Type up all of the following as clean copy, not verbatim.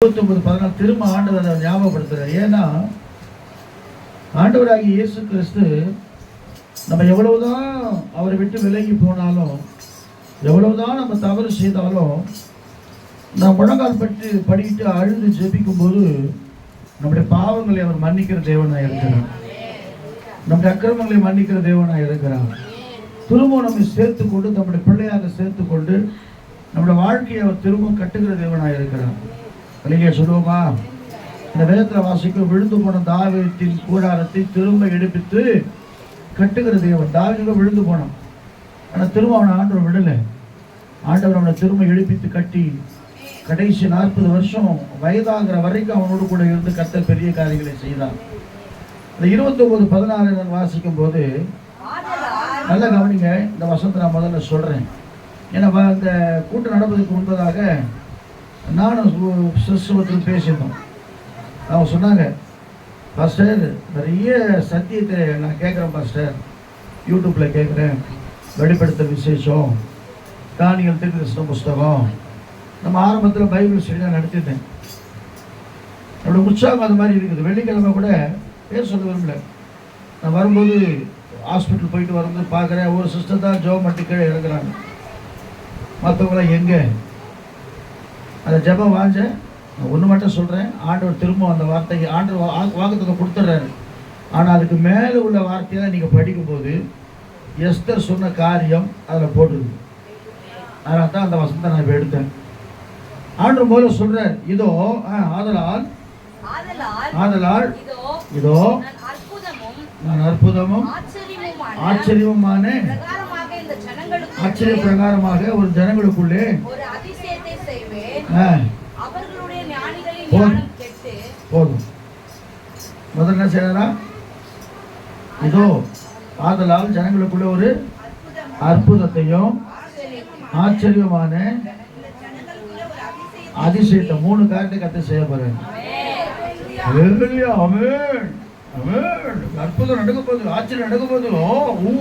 29:14 திரும்ப ஆண்டவரை ஞாபகப்படுத்துறார். ஏன்னா ஆண்டவராகிய இயேசு கிறிஸ்து நம்ம எவ்வளவுதான் அவரை விட்டு விலகி போனாலும், எவ்வளவுதான் நம்ம தவறு செய்தாலும், நாம் முழங்கால் பற்றி படிக்கிட்டு அழுது ஜெபிக்கும் போது நம்முடைய பாவங்களை அவர் மன்னிக்கிற தேவனாக இருக்கிறார். நம்முடைய அக்கிரமங்களை மன்னிக்கிற தேவனாக இருக்கிறார். திரும்ப நம்மை சேர்த்து கொண்டு நம்முடைய பிள்ளையாக சேர்த்து கொண்டு நம்முடைய வாழ்க்கையை அவர் திரும்ப கட்டுகிற தேவனாக இருக்கிறார். அல்லேலூயா சொல்லுவோமா? இந்த வேதத்தில் வாசிக்கும் விழுந்து போன தாவீதின் கூடாரத்தை திரும்ப எடுப்பித்து கட்டுகிற தேவன். தாவீது விழுந்து போனான், ஆனால் திரும்ப அவனை ஆண்டவர் விடலை. ஆண்டவர் அவனை திரும்ப எழுப்பித்து கட்டி கடைசி 40 வருஷம் வயதாகிற வரைக்கும் அவனோடு கூட இருந்து கர்த்தர் பெரிய காரியங்களை செய்தார். இந்த 29:14 நான் வாசிக்கும் போது நல்லா கவனிங்க. இந்த வசனத்தை நான் முதல்ல சொல்றேன். ஏன்னா இந்த கூட்டம் நடப்பதற்கு முன்பதாக நானும் சிஸ்டத்தில் பேசியிருந்தோம். அவங்க சொன்னாங்க, பாஸ்டர் நிறைய சத்தியத்தை நான் கேட்குறேன் பாஸ்டர், யூடியூப்பில் கேட்குறேன். வெளிப்படுத்தல் விசேஷம், தானியல் தீர்க்கதரிசன புஸ்தகம், நம்ம ஆரம்பத்தில் பைபிள் ஸ்டடி தான் நடத்திட்டேன். என்னோட உற்சாகம் அது மாதிரி இருக்குது. வெள்ளிக்கிழமை கூட பேர் சொல்ல விரும்பல. நான் வரும்போது ஹாஸ்பிட்டல் போயிட்டு வரும்போது பார்க்குறேன், ஒரு சிஸ்டர் தான் ஜோ மட்டி கீழே இறங்குறாங்க, மற்றவங்களாம் எங்கே அந்த ஜெபம் வாஞ்ச. ஒன்று மட்டும் சொல்கிறேன், ஆண்டவர் திரும்ப அந்த வார்த்தைக்கு ஆண்டவர் வாக்குத்தத்தம் கொடுத்துட்றாரு. ஆனால் அதுக்கு மேலே உள்ள வார்த்தையெல்லாம் நீங்கள் படிக்கும்போது எஸ்தர் சொன்ன காரியம் அதில் போட்டுருக்கு. அதனால தான் அந்த வசனத்தை நான் இப்போ எடுத்தேன். ஆண்டவர் முதல்ல சொல்கிறார், இதோ ஆதலால் இதோ நான் அற்புதமும் ஆச்சரியமான ஆச்சரிய பிரகாரமாக ஒரு ஜனங்களுக்குள்ளே போதும். முதல்ல என்ன செய்யறா? இதோ ஆதலால் ஜனங்களுக்குள்ள ஒரு அற்புதத்தையும் ஆச்சரியமான அதிசயத்தை 3 காரியத்தை கத்து செய்ய போறேன். அற்புதம் நடக்க போகுது, ஆச்சரியம் நடக்க போகுது.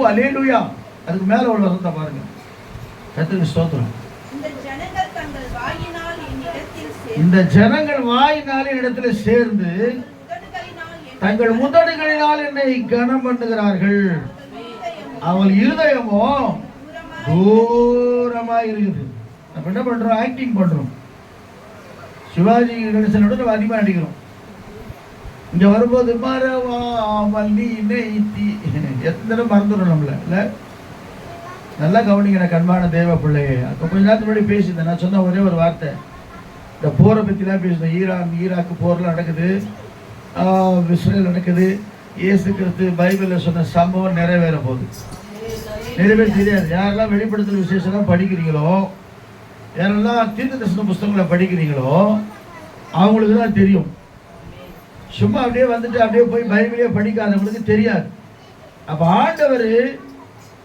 அல்லேலூயா. அதுக்கு மேல ஒரு வசனத்தை பாருங்க. கர்த்தருக்கு ஸ்தோத்திரம். இந்த ஜனங்கள் வாயினாலே இடத்துல சேர்ந்து தங்கள் உதடுகளினால் என்னை கனம் பண்ணுகிறார்கள், அவள் இருதயமோ தூரமா இருக்குது. நம்ம என்ன பண்றோம்? ஆக்டிங் பண்றோம். சிவாஜி கணேசனோட நம்ம அதிகமாக நடிக்கிறோம். இங்க வரும்போது எத்தனை மறந்துடும் நம்மள. இல்லை நல்லா கவனிக்கிற கண்பான தேவ பிள்ளையே. அப்போ கொஞ்ச நேரத்துக்கு முன்னாடி பேசியிருந்தேன். நான் சொன்ன ஒரே ஒரு வார்த்தை, இந்த போரை பற்றிலாம் பேசினேன். ஈராக்கு போர்லாம் நடக்குது, இஸ்ரேல் நடக்குது. இயேசு கிறிஸ்து பைபிளில் சொன்ன சம்பவம் நிறைவேற போகுது. நிறைவேற தெரியாது. யாரெல்லாம் வெளிப்படுத்தல் விசேஷம்லாம் படிக்கிறீங்களோ, யாரெல்லாம் தீர்க்கதரிசன புஸ்தகங்களை படிக்கிறீங்களோ, அவங்களுக்கு தான் தெரியும். சும்மா அப்படியே வந்துட்டு அப்படியே போய் பைபிளே படிக்காதவங்களுக்கு தெரியாது. அப்போ ஆண்டவர்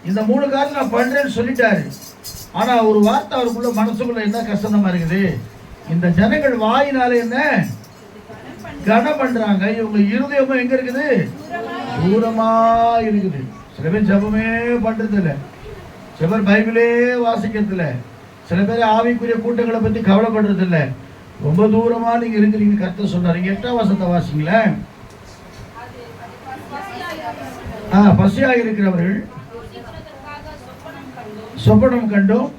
இந்த 3 காரியம் நான் பண்றேன்னு சொல்லிட்டாரு. ஆனா ஒரு வார்த்தை அவருக்குள்ள மனசுக்குள்ள என்ன கஷ்டமா இருக்குது? இந்த ஜனங்கள் வாயினால என்ன கனம் பண்றாங்க, இவங்க இருதயமும் எங்க இருக்குது? தூரமா இருக்குது. சில பேர் ஜபமே பண்றது இல்லை, சில பேர் பைபிளே வாசிக்கிறது இல்லை, சில பேர் ஆவிக்குரிய கூட்டங்களை பத்தி கவலைப்படுறது இல்லை. ரொம்ப தூரமா நீங்க இருக்கிறீங்க. கர்த்தர் சொல்றாரு. 8ஆம் வசனத்தை வாசிங்களேன். பசியாக இருக்கிறவர்கள் சொப்பனம் கண்டும்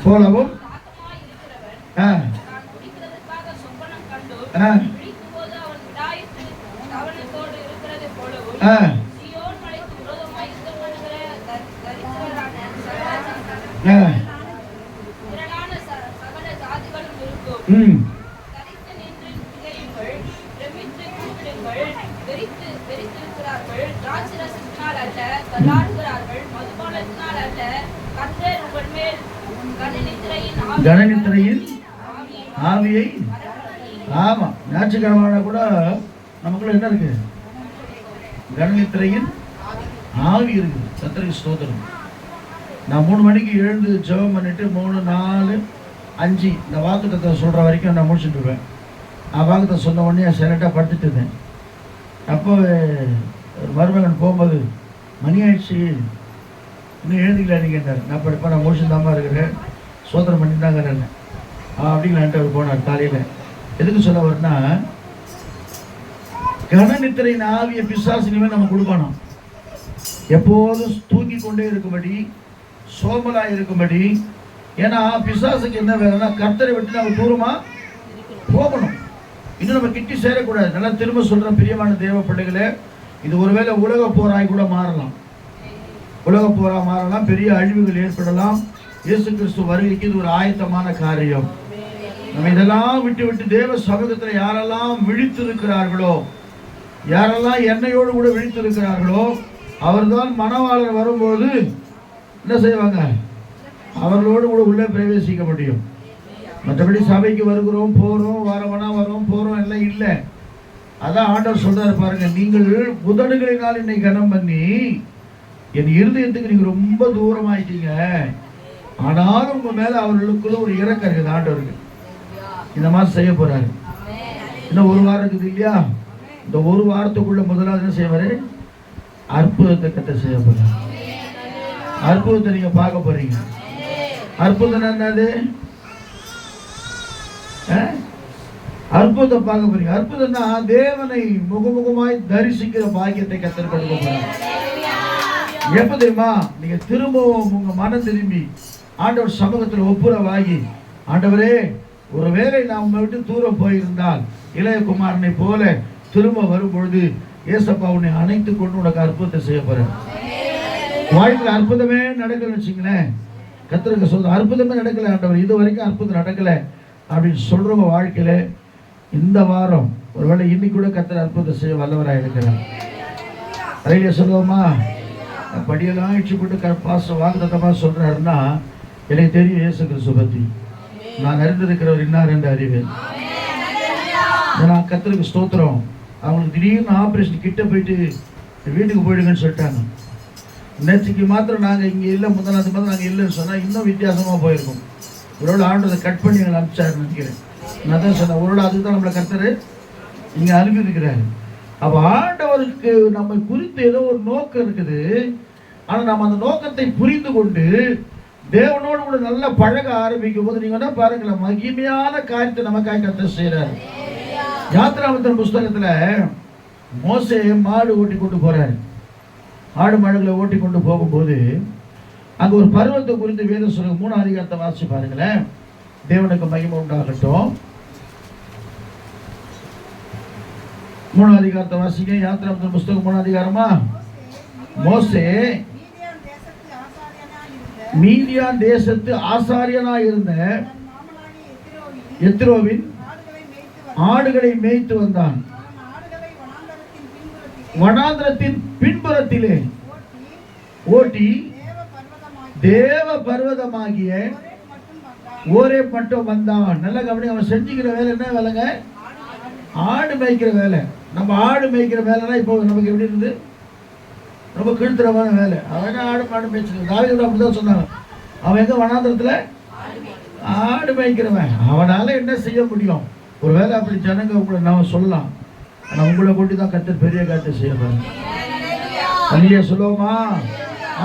போலவும் கனநித்திரையின் ஆவியை. ஆமா, ஞாயிற்றுக்கிழமை கூட நமக்குள்ள என்ன இருக்கு? கனநித்திரையின் ஆவி இருக்குது. கர்த்தருக்கு ஸ்தோத்திரம். நான் 3 மணிக்கு எழுந்து ஜெபம் பண்ணிட்டு 3, 4, 5 இந்த வாக்குத்தத்தம் சொல்ற வரைக்கும் நான் முடிச்சுட்டு இருப்பேன். நான் வாக்குத்த சொன்ன உடனே சைலண்டா படுத்துட்டு இருந்தேன். அப்போ மருமகன் போகும்போது மணி ஆயிடுச்சு, இன்னும் எழுதிக்கல நீங்கள். நான் படிப்பா நான் முடிச்சுதாம்மா இருக்கிறேன், சோதனை பண்ணி தாங்க. அப்படின்னு அவர் போனார் காலையில. எதுக்கு சொல்ல வரனா, கனநித்திரை ஆவிய பிசாசு இனிமேல் நம்ம கொடுக்கணும். எப்போதும் தூக்கி கொண்டே இருக்கும்படி, சோமலா இருக்கும்படி. ஏன்னா பிசாசுக்கு என்ன வேலைன்னா, கர்த்தரை விட்டு நம்ம தூரமா போகணும், இன்னும் நம்ம கிட்டி சேரக்கூடாது. நல்லா திரும்ப சொல்றேன் பிரியமான தேவ பிள்ளைகளே, இது ஒருவேளை உலக போராய் கூட மாறலாம். உலக போரா மாறலாம், பெரிய அழிவுகள் ஏற்படலாம். இயேசு கிறிஸ்து வருகைக்கு இது ஒரு ஆயத்தமான காரியம். நம்ம இதெல்லாம் விட்டு விட்டு தேவ சமூகத்தில் யாரெல்லாம் விழித்திருக்கிறார்களோ, யாரெல்லாம் எண்ணெயோடு கூட விழித்திருக்கிறார்களோ, அவர்தான் மணவாளர் வரும்போது என்ன செய்வாங்க, அவர்களோடு கூட உள்ளே பிரவேசிக்க முடியும். மற்றபடி சபைக்கு வருகிறோம், போறோம், வாரவனா வரோம், போறோம் எல்லாம் இல்லை. அதான் ஆண்டவர் சொல்றாரு பாருங்க, நீங்கள் உதடுகளினால் என்னை கனம் பண்ணி என் இருதயத்துக்கு நீங்க ரொம்ப தூரமாயிட்டீங்க, ஆனாலும் உங்க மேல அவர்களுக்குள்ள ஒரு இறக்கம் இருக்குது. ஆண்டவருக்கு இந்த மாதிரி செய்ய போறாரு. இன்னும் ஒரு வாரம் இருக்குது இல்லையா? இந்த ஒரு வாரத்துக்குள்ள முதலாவது என்ன செய்வாரு, அற்புதத்தை கட்ட செய்ய போறாரு. அற்புதத்தை நீங்க பார்க்க போறீங்க. அற்புதம் என்னது? அற்புதம் பார்க்க போறீங்க. அற்புதம்னா தேவனை முகமுகமாய் தரிசிக்கிற பாக்கியத்தை கத்தர் கொடுக்க போறாரு. எப்ப தெரியுமா? நீங்க திரும்பவும் உங்க மனம் திரும்பி ஆண்டவர் சமூகத்தில் ஒப்புரவாகி, ஆண்டவரே ஒருவேளை நான் உங்களை விட்டு தூரம் போயிருந்தால் இளையகுமாரனை போல திரும்ப வரும் பொழுது ஏசப்பா உன்னை அணைத்து கொண்டு உனக்கு அற்புதத்தை செய்ய போறேன். வாழ்க்கையில் அற்புதமே நடக்கலன்னு வச்சுங்களேன், கர்த்தருக்கு சொல்ற அற்புதமே நடக்கல ஆண்டவர், இது வரைக்கும் அற்புதம் நடக்கல அப்படின்னு சொல்றவங்க வாழ்க்கையில இந்த வாரம் ஒருவேளை இன்னைக்கு கூட கர்த்தர் அற்புதம் செய்ய வல்லவராக இருக்கிறார். அதையிலே சொல்லுவோமா? படியெல்லாம் இச்சு போட்டு பாச வாக்குத்தத்தமா சொல்றாருன்னா, எனக்கு தெரியும் இயேசு கிறிஸ்து பத்தி நான் அறிந்திருக்கிறவர் இன்னார் என்று அறிவேன். நான் கர்த்தருக்கு ஸ்தோத்திரம். அவங்களுக்கு திடீர்னு ஆபரேஷன் கிட்ட போயிட்டு வீட்டுக்கு போயிடுங்கன்னு சொல்லிட்டாங்க. நேற்றுக்கு மாத்திரம் நாங்கள் இங்கே இல்லை, முதலாவது மாதம் நாங்கள் இல்லைன்னு சொன்னால் இன்னும் வித்தியாசமாக போயிருக்கோம். ஒருவேளை ஆண்டதை கட் பண்ணி எங்களை அனுப்பிச்சாருன்னு நினைக்கிறேன். நான் தான் சொன்னேன், ஒருவேளை அதுக்கு தான் நம்மளை கர்த்தர் இங்கே அனுப்பியிருக்கிறாரு. அப்போ ஆண்டவருக்கு நம்ம குறித்து ஏதோ ஒரு நோக்கம் இருக்குது. ஆனால் நம்ம அந்த நோக்கத்தை புரிந்து கொண்டு தேவனோடு கூட நல்லா பழக ஆரம்பிக்கும் போது நீங்க என்ன பாருங்களேன், மகிமையான காரியத்தை நமக்காக கர்த்தர் செய்யறாரு. யாத்திராமத்தின் புஸ்தகத்துல மோசே மாடு ஓட்டி கொண்டு போறாரு. ஆடு மாடுகளை ஓட்டி கொண்டு போகும்போது அங்க ஒரு பருவத்தை குறித்து வேதம் சொல்லுங்க. 3ஆம் அதிகாரத்தை வாசிச்சு பாருங்களேன். தேவனுக்கு மகிமை உண்டாகட்டும். 3ஆம் அதிகாரத்தை வாசிங்க. யாத்திராமத்தின் புஸ்தகம் 3ஆம் அதிகாரமா? மோசே மீதியான் தேசத்து ஆசாரியனாய் இருந்த எத்ரோவின் ஆடுகளை மேய்த்து வந்தான். வனாந்திரத்தின் பின்புறத்திலே ஓட்டி தேவ பர்வதமாகிய ஓரே மட்டும் வந்தான். நல்ல கவனி, அவன் செஞ்சுக்கிற வேலை என்ன வேலைங்க? ஆடு மேய்க்கிற வேலை. நம்ம ஆடு மேய்க்கிற வேலைன்னா இப்போ நமக்கு எப்படி இருந்து ரொம்ப கீழ்த்தரமான வேலை. அவன் ஆடு மாடு மேய்ச்சிருக்க தாவீது அப்படிதான் சொன்னாங்க. அவன் எங்க வனாந்திரத்துல ஆடு மேய்க்கிறவன். அவனால என்ன செய்ய முடியும்? ஒரு வேலை அப்படி ஜனங்க உங்களை நாம சொல்லலாம். ஆனா உங்களை கொண்டு தான் கர்த்தர் பெரிய காரியத்தை செய்ய போறார். அல்லேலூயா சொல்லுவோமா?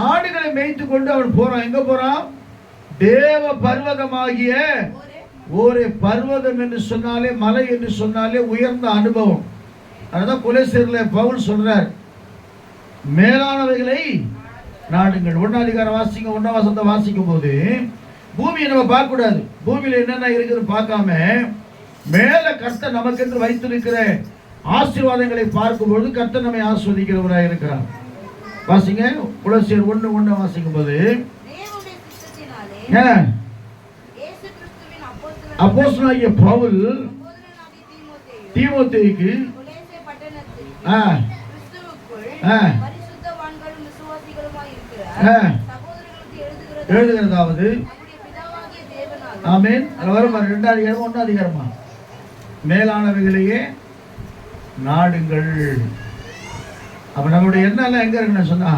ஆடுகளை மேய்த்து கொண்டு அவன் போறான். எங்க போறான்? தேவ பர்வதமாகிய ஒரே பர்வதம் என்று சொன்னாலே, மலை என்று சொன்னாலே உயர்ந்த அனுபவம். அதான் கொலோசியர்ல பவுல் சொல்றார், மேலானவைகளை நாடுங்கள். 1ஆம் அதிகாரம் வாசிங்க. 1ஆம் வசனத்தை வாசிக்கும் போது பூமியை நம்ம பார்க்க கூடாது. பூமியில என்னென்ன இருக்குதுன்னு பார்க்காம மேல கர்த்தர் நமக்கு என்று வைத்திருக்கிற ஆசீர்வாதங்களை பார்க்கும்போது கர்த்தர் நம்மை ஆசீர்வதிக்கிறவராக இருக்கிறார். வாசிங்க. கொலோசியர் 1:1 வாசிக்கும் போது அப்போஸ்தலனாகிய பவுல் தீமோத்தேயுக்கு எழுதுகிறதாவது, ஆமென். அது வரும் 2ஆம் அதிகாரம் 1ஆம் அதிகாரமா? மேலானவைகளையே நாடுங்கள். அப்ப நம்மளுடைய எண்ணெல்லாம் எங்க இருக்குன்னு சொன்னா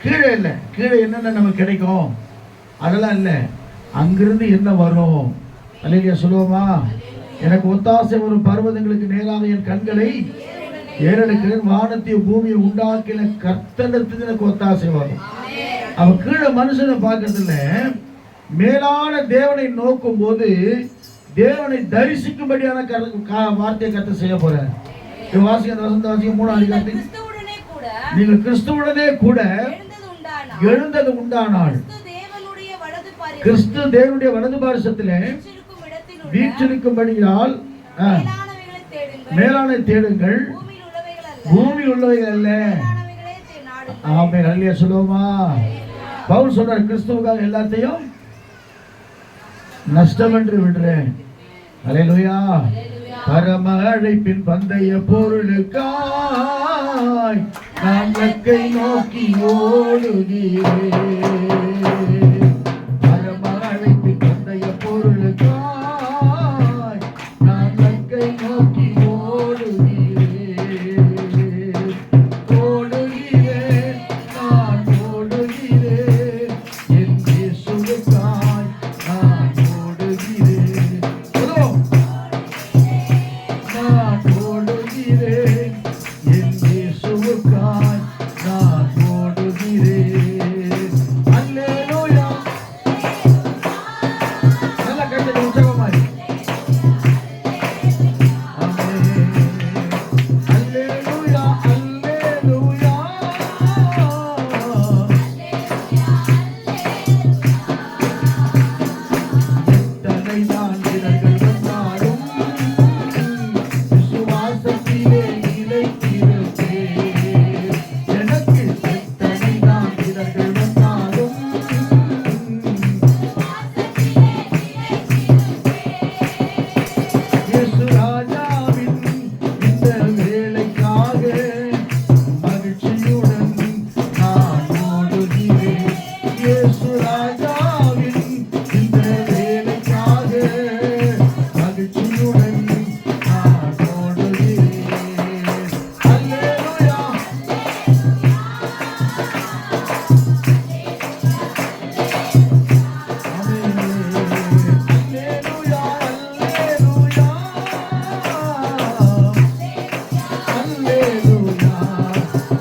கீழே இல்லை. கீழே என்னென்ன நமக்கு கிடைக்கும் அதெல்லாம் இல்லை, அங்கிருந்து என்ன வரும். அல்லேலூயா சொல்லுவோமா? எனக்கு ஒத்தாசை வரும் பர்வதங்களுக்கு நேராக என் கண்களை ஏறெடுக்கிறேன். வானத்தையும் பூமியை உண்டாக்கின கர்த்தரிடத்துக்கு எனக்கு ஒத்தாசை வரும். அவ கீழே மனுஷனை பார்க்கறதுல மேலான தேவனை நோக்கும் போது தேவனை தரிசிக்கும்படியான வார்த்தையை கர்த்தர் செய்ய போறார். வாசிங்க அந்த வசனத்தை வாசிங்க. 3ஆம் அதிகாரத்தில் நீங்கள் கிறிஸ்துவுடனே கூட எழுந்தது உண்டானால் கிறிஸ்து தேவனுடைய வலது பாரிசத்திலே வீற்றிருக்கும்படியால் மேலான தேடுங்கள், பூமியில் உள்ளவைகள் அல்ல. ஆமென். அல்லேலூயா சொல்லுவோமா? பவுல் சொல்றார், கிறிஸ்துவுக்காக எல்லாத்தையும் நஷ்டம் என்று விடுறேன். அல்லேலூயா. பரம அழைப்பின் பந்தய பொருளுக்காய் நான் லக்கை நோக்கி ஓடுகிறேன். பரம அழைப்பின் பந்தய பொருளுக்காய் நான் லக்கை நோக்கி ஓடுகிறேன். ஓடுகிறேன், நான் ஓடுகிறேன், என் இயேசுவுக்காய் நான் ஓடுகிறேன். நான் ஓடுகிறேன், என் இயேசுவுக்காய் நான் ஓடுகிறேன். அல்லேலூயா. நல்ல கைத்தட்டி உற்சாகமாய். ஆமென். அல்லேலூயா, அல்லேலூயா. எத்தனை தான் இடர்கள் வந்தாலும் விசுவாசத்திலே நிலைத்திருப்பேன். எனக்கு எத்தனை தான் இடர்கள் வந்தாலும் இயேசு ராஜாவின் இந்த வேலைக்காக மகிழ்ச்சியுடன் நான் ஓடுகிறேன். இயேசு ராஜாவின் இந்த வேலைக்காக மகிழ்ச்சியுடன் நான் ஓடுகிறேன். அல்லேலூயா. ஆமென். அல்லேலூயா, அல்லேலூயா. அல்லேலூயா.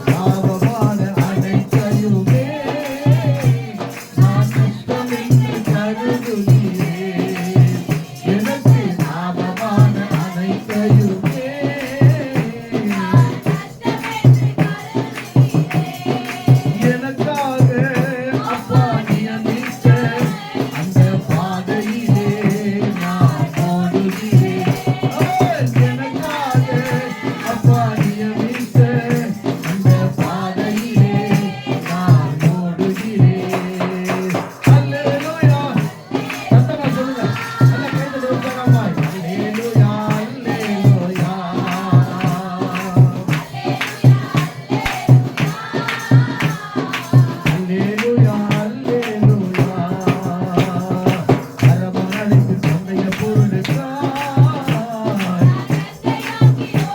பாவமான அனைத்தையுமே நான் நஷ்டம் என்று கருதுகிறேன். எனக்கு பாவமான அனைத்தையுமே எனக்காக அப்பா நியமித்த அந்த பாதையிலே நான் ஓடுகிறேன். எனக்காக அப்பா நியமித்த அந்த பாதையிலே நான் ஓடுகிறேன். அல்லேலூயா. சத்தமா சொல்லுங்க. நல்ல கைத்தட்டி உற்சாகமாய். அல்லேலூயா, அல்லேலூயா. அல்லேலூயா, அல்லேலூயா. பரம அழைப்பின் பந்தய பொருளுக்காய் அல்லேலூயா.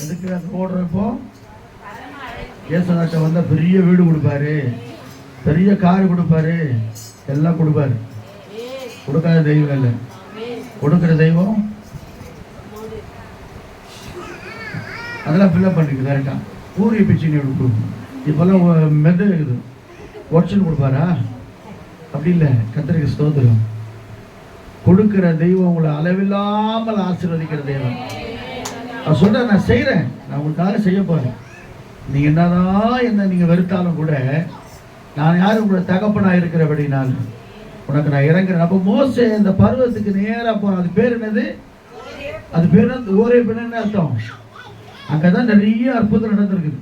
எதுக்கு அந்த ஓடுறப்போ ஏசனாட்ட வந்தா பெரிய வீடு கொடுப்பாரு, பெரிய கார் கொடுப்பாரு, எல்லாம் கொடுப்பாரு. கொடுக்காத தெய்வம் இல்லை, கொடுக்கிற தெய்வம் அதெல்லாம் ஃபில்லப் பண்ணிருக்கு கரெக்டாக. பூரிய பிச்சினி கொடுக்கும். இப்போல்லாம் மெது இருக்குது, ஒட்சன் கொடுப்பாரா? அப்படி இல்லை. கர்த்தருக்கு ஸ்தோத்திரம். கொடுக்கிற தெய்வம் உங்களை அளவில்லாமல் ஆசீர்வதிக்கிற தெய்வம். நான் சொல்கிறேன், நான் செய்கிறேன், நான் உங்களுக்காக செய்ய போகிறேன். நீங்கள் என்னதான் என்ன நீங்கள் வெறுத்தாலும் கூட நான் யார் உங்களோட தகப்பனாக இருக்கிறபடினால் உனக்கு நான் இறங்குறேன். அப்போ மோசே இந்த பருவத்துக்கு நேராக போகிறான். அது பேர் என்னது? அது பேர் ஓரே என்ன அர்த்தம்? அங்கே தான் நிறைய அற்புதம் நடந்திருக்குது.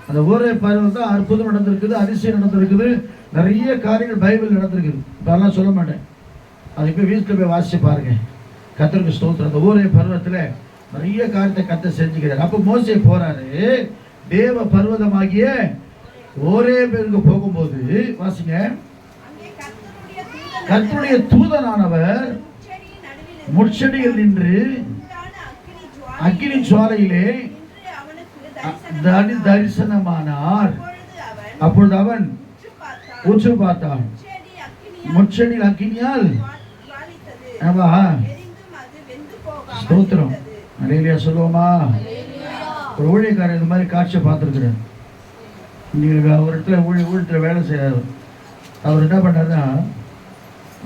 அந்த ஓரே பருவம் தான் அற்புதம் நடந்திருக்குது, அதிசயம் நடந்திருக்குது, நிறைய காரியங்கள் பைபிள் நடந்திருக்குது. இப்போலாம் சொல்ல மாட்டேன், அது இப்போ வீட்டில் போய் வாசிச்சு பாருங்க. கர்த்தருக்கு ஸ்தோத்திரம். அந்த ஓரே பருவத்தில் நிறைய காரியத்தை கர்த்தர் செஞ்சுக்கிறார். அப்போ மோசே போறாரு தேவ பர்வதமாகிய ஓரே பேருக்கு போகும்போது வாசிங்க, கர்த்தருடைய தூதனானவர் முட்செடியில் நின்று அக்கினி ஜுவாலையிலே தரிசனமானார். அப்பொழுது அவன் உற்று பார்த்தான், முட்செடியில் அக்கினியால் ஸ்தோத்திரம் அல்லேலூயா சொல்லுவோமா? ஒரு ஊழியக்காரர் இந்த மாதிரி காட்சியை பார்த்துருக்குறேன். நீங்கள் ஒரு இடத்துல ஊழியத்தில் வேலை செய்கிறார். அவர் என்ன பண்ணாருன்னா,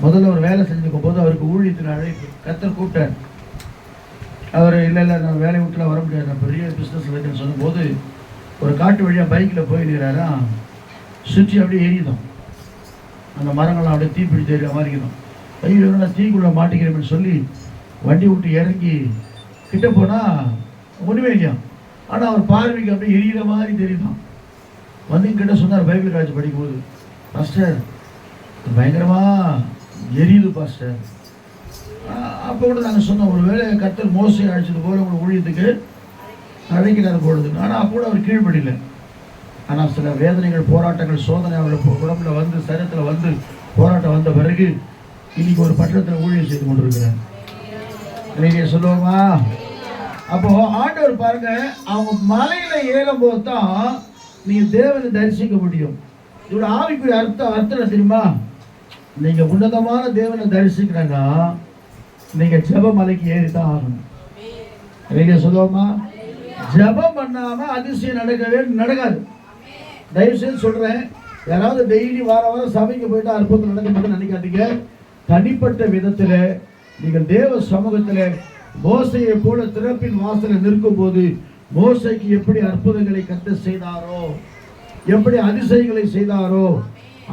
முதல்ல ஒரு வேலை செஞ்சுக்கும் போது அவருக்கு ஊழியத்தின் அழைப்பு கர்த்தர் கூப்பிட்டார். அவர் இல்லை நான் வேலையை விட்டுலாம் வர முடியாது, நான் பெரிய பிஸ்னஸ் இருக்குன்னு சொல்லும்போது ஒரு காட்டு வழியாக பைக்கில் போயிருக்கிறாரா, சுற்றி அப்படியே எரியுதான், அந்த மரங்கள்லாம் அப்படியே தீப்பிடிச்சு எறிகிற மாதிரி இருக்கும். பையில் நான் தீக்குள்ளே மாட்டிக்கிறேன்னு சொல்லி வண்டி விட்டு இறங்கி கிட்ட போனால் ஒன்றுமே இல்லையா. ஆனால் அவர் பார்வைக்கு அப்படியே எரிகிற மாதிரி தெரியுதான். வந்து கிட்ட சொன்னார் பைபிள் காட்சி படிக்கும்போது, பாஸ்டர் பயங்கரமாக எரியுது பாஸ்டர். அப்போ கூட நாங்கள் சொன்னோம், ஒரு வேலை கர்த்தர் மோசை அழைச்சது போல உங்களுக்கு ஊழியத்துக்கு அழைக்கிறார் போடுது. ஆனால் அப்போ கூட அவர் கீழ்படியில்லை. ஆனால் சில வேதனைகள், போராட்டங்கள், சோதனை அவர்கள் உடம்புல வந்து, சரீரத்தில் வந்து போராட்டம் வந்த பிறகு இன்னைக்கு ஒரு பட்டணத்தில் ஊழியம் செய்து கொண்டிருக்கிறார். நீங்க சொல்லுவோமா? அப்போ ஆண்டவர் பாருங்க, அவங்க மலையில ஏறும் போது தான் நீங்க தேவனை தரிசிக்க முடியும். இதோட ஆவிக்குரிய அர்த்தம் தெரியுமா? நீங்க உன்னதமான தேவனை தரிசிக்கிறேன்னா நீங்க ஜெப மலைக்கு ஏறிதான் ஆகணும். நீங்க சொல்லுவோமா? ஜெபம் பண்ணாம அதிசயம் நடக்காது. தயவு செய்து சொல்றேன், யாராவது டெய்லி வாரம் சபைக்கு போயிட்டு அற்புதம் நடக்க நினைக்காதீங்க. தனிப்பட்ட விதத்துல நீங்கள் தேவ சமூகத்துல மோசையை போல திறப்பின் வாசலை நிற்கும் போது மோசைக்கு எப்படி அற்புதங்களை கர்த்தர் செய்தாரோ, எப்படி அதிசயங்களை செய்தாரோ,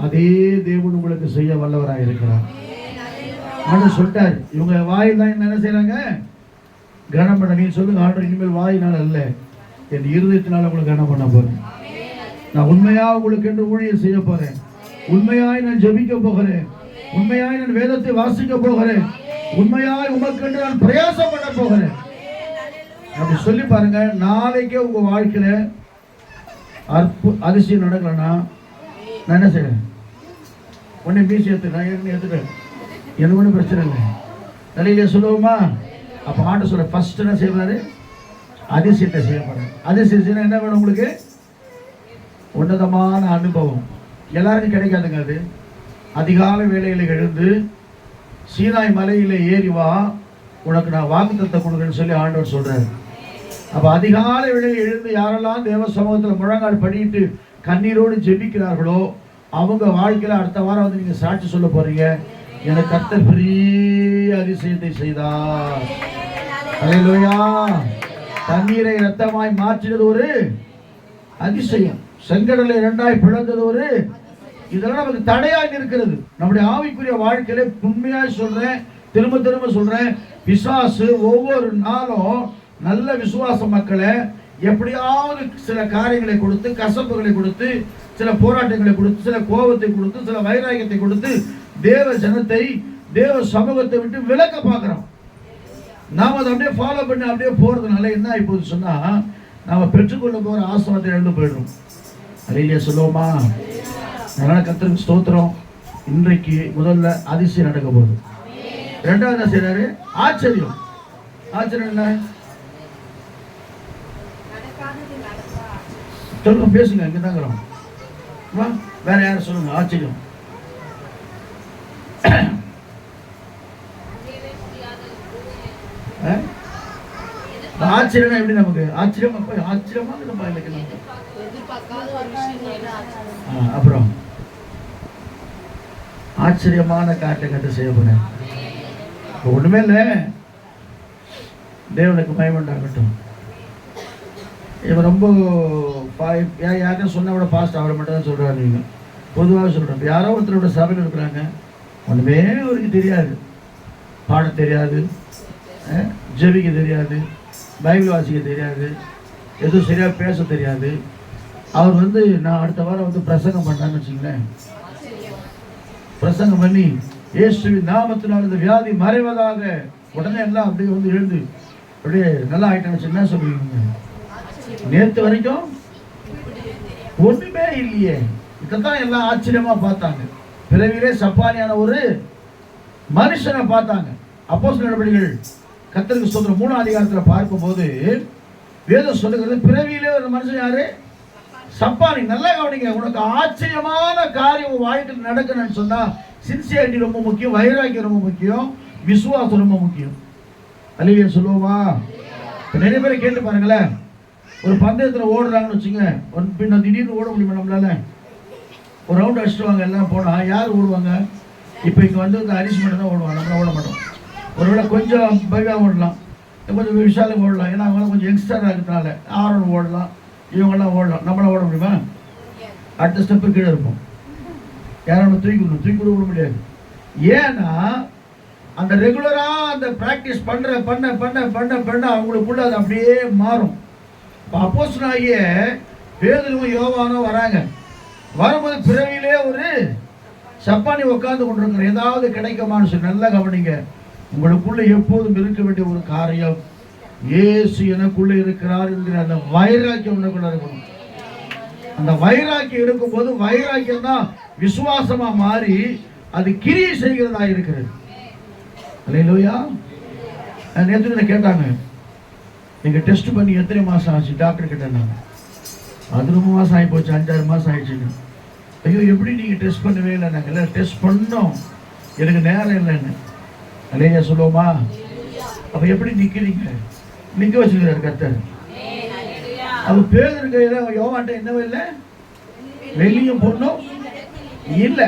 அதே தேவன் உங்களுக்கு செய்ய வல்லவராக இருக்கிறார். ஆண்டவர் சொல்லிட்டார், இவங்க வாயில் தான் என்ன செய்யறாங்க, கனம் பண்ண. நீ சொல்லுங்க, ஆண்டவர் இனிமேல் வாயினால் அல்ல, என் இருதயத்தினால உங்களுக்கு கனம் பண்ண போறேன். நான் உண்மையா உங்களுக்கு என்று ஊழியம் செய்ய போறேன். உண்மையாய் நான் ஜெபிக்க போகிறேன். உண்மையாய் நான் வேதத்தை வாசிக்க போகிறேன். உண்மையாய் உமக்கென்று நான் பிரயாசம் பண்ண போகிறேன். அப்படி சொல்லி பாருங்க. நாளைக்கே உங்க வாழ்க்கையில அதிசயம் நடக்கலன்னா நான் என்ன செய்யறேன், உடனே மீசி நான் எடுத்துட்டேன், எனக்கு ஒன்றும் பிரச்சனை இல்லை. தலையிலே சொல்லுவோமா? அப்போ ஆண்டு சொல்ல ஃபர்ஸ்ட் என்ன செய்வாரு, அதிசயத்தை செய்யப்படுறேன். அதிசயம் என்ன வேணும் உங்களுக்கு? உன்னதமான அனுபவம். எல்லாருக்கும் கிடைக்காதுங்க அது. அதிகாலை வேளையில எழுந்து சீனாய் மலையில ஏறி வா, உனக்கு நான் வாக்குத்தத்தம் கொடுக்குறேன்னு சொல்லி ஆண்டவர் சொல்றாரு. அப்ப அதிகாலை வேளையில எழுந்து யாரெல்லாம் தேவ சமூகத்தில் முழங்கால் பண்ணிட்டு கண்ணீரோடு ஜெபிக்கிறார்களோ அவங்க வாழ்க்கையில அடுத்த வாரம் வந்து நீங்க சாட்சி சொல்ல போறீங்க, எனக்கு கர்த்தர் பெரிய அதிசயத்தை செய்தார். அல்லேலூயா. தண்ணீரை இரத்தமாய் மாற்றினது ஒரு அதிசயம், செங்கடலை இரண்டாய் பிளந்தது ஒரு, இதெல்லாம் நமக்கு தடையாக இருக்கிறது. நம்முடைய ஆவிக்குரிய வாழ்க்கையில உண்மையாக சொல்றேன், திரும்ப திரும்ப சொல்றேன், பிசாசு ஒவ்வொரு நாளும் நல்ல விசுவாச மக்களை எப்படியாவது சில காரியங்களை கொடுத்து, கசப்புகளை கொடுத்து, சில போராட்டங்களை கொடுத்து, சில கோபத்தை கொடுத்து, சில வைராகியத்தை கொடுத்து தேவ ஜனத்தை, தேவ சமூகத்தை விட்டு விலக்க பார்க்கிறோம். நாம அதை அப்படியே ஃபாலோ பண்ணி அப்படியே போறதுனால என்ன ஆகி போகுது சொன்னா, நாம பெற்றுக்கொள்ள போற ஆசீர்வாதத்தை இழந்து போயிடுறோம். அல்லேலூயா சொல்லுவோமா? அதனால கர்த்தருக்கு ஸ்தோத்திரம். இன்றைக்கு முதல்ல அதிசயம் நடக்க போகுது. இரண்டாவது என்ன செய்யறாரு? ஆச்சரியம். ஆச்சரியம் என்ன? சொல்லுங்க, பேசுங்க, இங்க தாங்கிறோம். வேற யாரும் சொல்லுங்க. ஆச்சரியம். ஆச்சரியம் எப்படி நமக்கு ஆச்சரியமா ஆச்சரியமா அப்புறம் ஆச்சரியமான காரியத்தை கட்டு செய்ய போறேன். ஒண்ணுமே இல்லை, தேவனுக்கு மகிமை உண்டாகட்டும். இவன் ரொம்ப யாரும் சொன்ன விட பாஸ்ட் அவரை மட்டும் தான் சொல்றாரு. நீங்க பொதுவாக சொல்றோம், யாரோ ஒருத்தரோட சபையில் இருக்கிறாங்க, ஒண்ணுமே அவருக்கு தெரியாது, பாட தெரியாது, ஜெபிக்க தெரியாது, பைபிள் வாசிக்க தெரியாது, எதுவும் சரியா பேச தெரியாது. அவர் வந்து நான் அடுத்த வாரம் வந்து பிரசங்கம் பண்ணான்னு வச்சுங்களேன், பிரசங்கம் பண்ணி இயேசுவின் நாமத்தினால் இந்த வியாதி மறைவதாக, உடனே எல்லாம் அப்படியே வந்து எழுந்து அப்படியே நல்லா ஆயிட்டான்னு என்ன சொல்லுவீங்க? நேற்று வரைக்கும் ஒண்ணுமே இல்லையே. இதான் எல்லாம் ஆச்சரியமா பார்த்தாங்க. பிறவிலே சப்பானியான ஒரு மனுஷனை பார்த்தாங்க. அப்போஸ்தலர் நடவடிக்கைகள் கர்த்தருக்கு ஸ்தோத்திரம் 3ஆம் அதிகாரத்துல பார்க்கும்போது வேதம் சொல்லுகிறது, பிறவியிலே ஒரு மனுஷன் யாரு? சப்பானி. நல்லா கவனிங்க. உனக்கு ஆச்சரியமான காரியம் வாழ்க்கையில் நடக்கணும்னு சொன்னா சின்சியாரிட்டி ரொம்ப முக்கியம், வைராக்கியம் ரொம்ப முக்கியம், விசுவாசம் ரொம்ப முக்கியம். அல்லேலூயா சொல்லுவோமா? நிறைய பேரை கேட்டு பாருங்களேன், ஒரு பந்தயத்தில் ஓடுறாங்கன்னு வச்சுங்க, பின்ன திடீர்னு ஓட முடியுமா நம்மளால? ஒரு ரவுண்ட் அடிச்சுட்டு எல்லாம் போனால் யார் ஓடுவாங்க? இப்போ இங்கே வந்து இந்த அரிசி மட்டும் தான் ஓடுவாங்க, நம்மளால் ஓட மாட்டோம். ஒருவேளை கொஞ்சம் பைவாக ஓடலாம், கொஞ்சம் விஷாலும் ஓடலாம், ஏன்னா அவங்களாம் கொஞ்சம் யங்ஸ்டராக இருக்கிறதுனால ஆரோன் ஓடலாம், இவங்கெல்லாம் ஓடலாம். நம்மளால் ஓட முடியுமா? அடுத்த ஸ்டெப்பு கீழே இருப்போம். யாரும் தூக்கி விட முடியாது. ஏன்னா அந்த ரெகுலராக அந்த ப்ராக்டிஸ் பண்ண அவங்களுக்குள்ள அது அப்படியே மாறும். இப்போ அப்போஸ்தலனாகிய பேதுருவும் யோவானும் வராங்க. வரும்போது பிறவிலே ஒரு சப்பானி உட்கார்ந்து கொண்டிருக்கிற, ஏதாவது கிடைக்குமான்னு சொல்லி நல்லா கவனிங்க. உங்களுக்குள்ள எப்போதும் இருக்க வேண்டிய ஒரு காரியம், இயேசு எனக்குள்ள இருக்கிறார் என்கிற அந்த வைராக்கியம் உங்களுக்குள்ள இருக்கணும். அந்த வைராக்கியம் இருக்கும்போது வைராக்கியம் தான் விசுவாசமா மாறி அது கிரியை செய்கிறதா இருக்கிறது. அல்லேலூயா. நேற்று கேட்டாங்க, நீங்க டெஸ்ட் பண்ணி எத்தனை மாசம் ஆச்சு? டாக்டர் கிட்ட 11 மாசம் ஆகி போச்சு, 5-6 மாசம் ஆயிடுச்சுங்க. ஐயோ, எப்படி நீங்க டெஸ்ட் பண்ணவே இல்லை? நாங்கள் எல்லாம் டெஸ்ட் பண்ணோம், எனக்கு நேரம் இல்லைன்னு. அல்லேலூயா சொல்லுவோமா? அப்ப எப்படி நிக்கிறீங்க? நிக்க வச்சிருக்காரு கர்த்தர். அப்ப பேதுரு கையில யோவான்ட்ட என்னவே இல்லை, வெள்ளியும் பொண்ணும் இல்லை,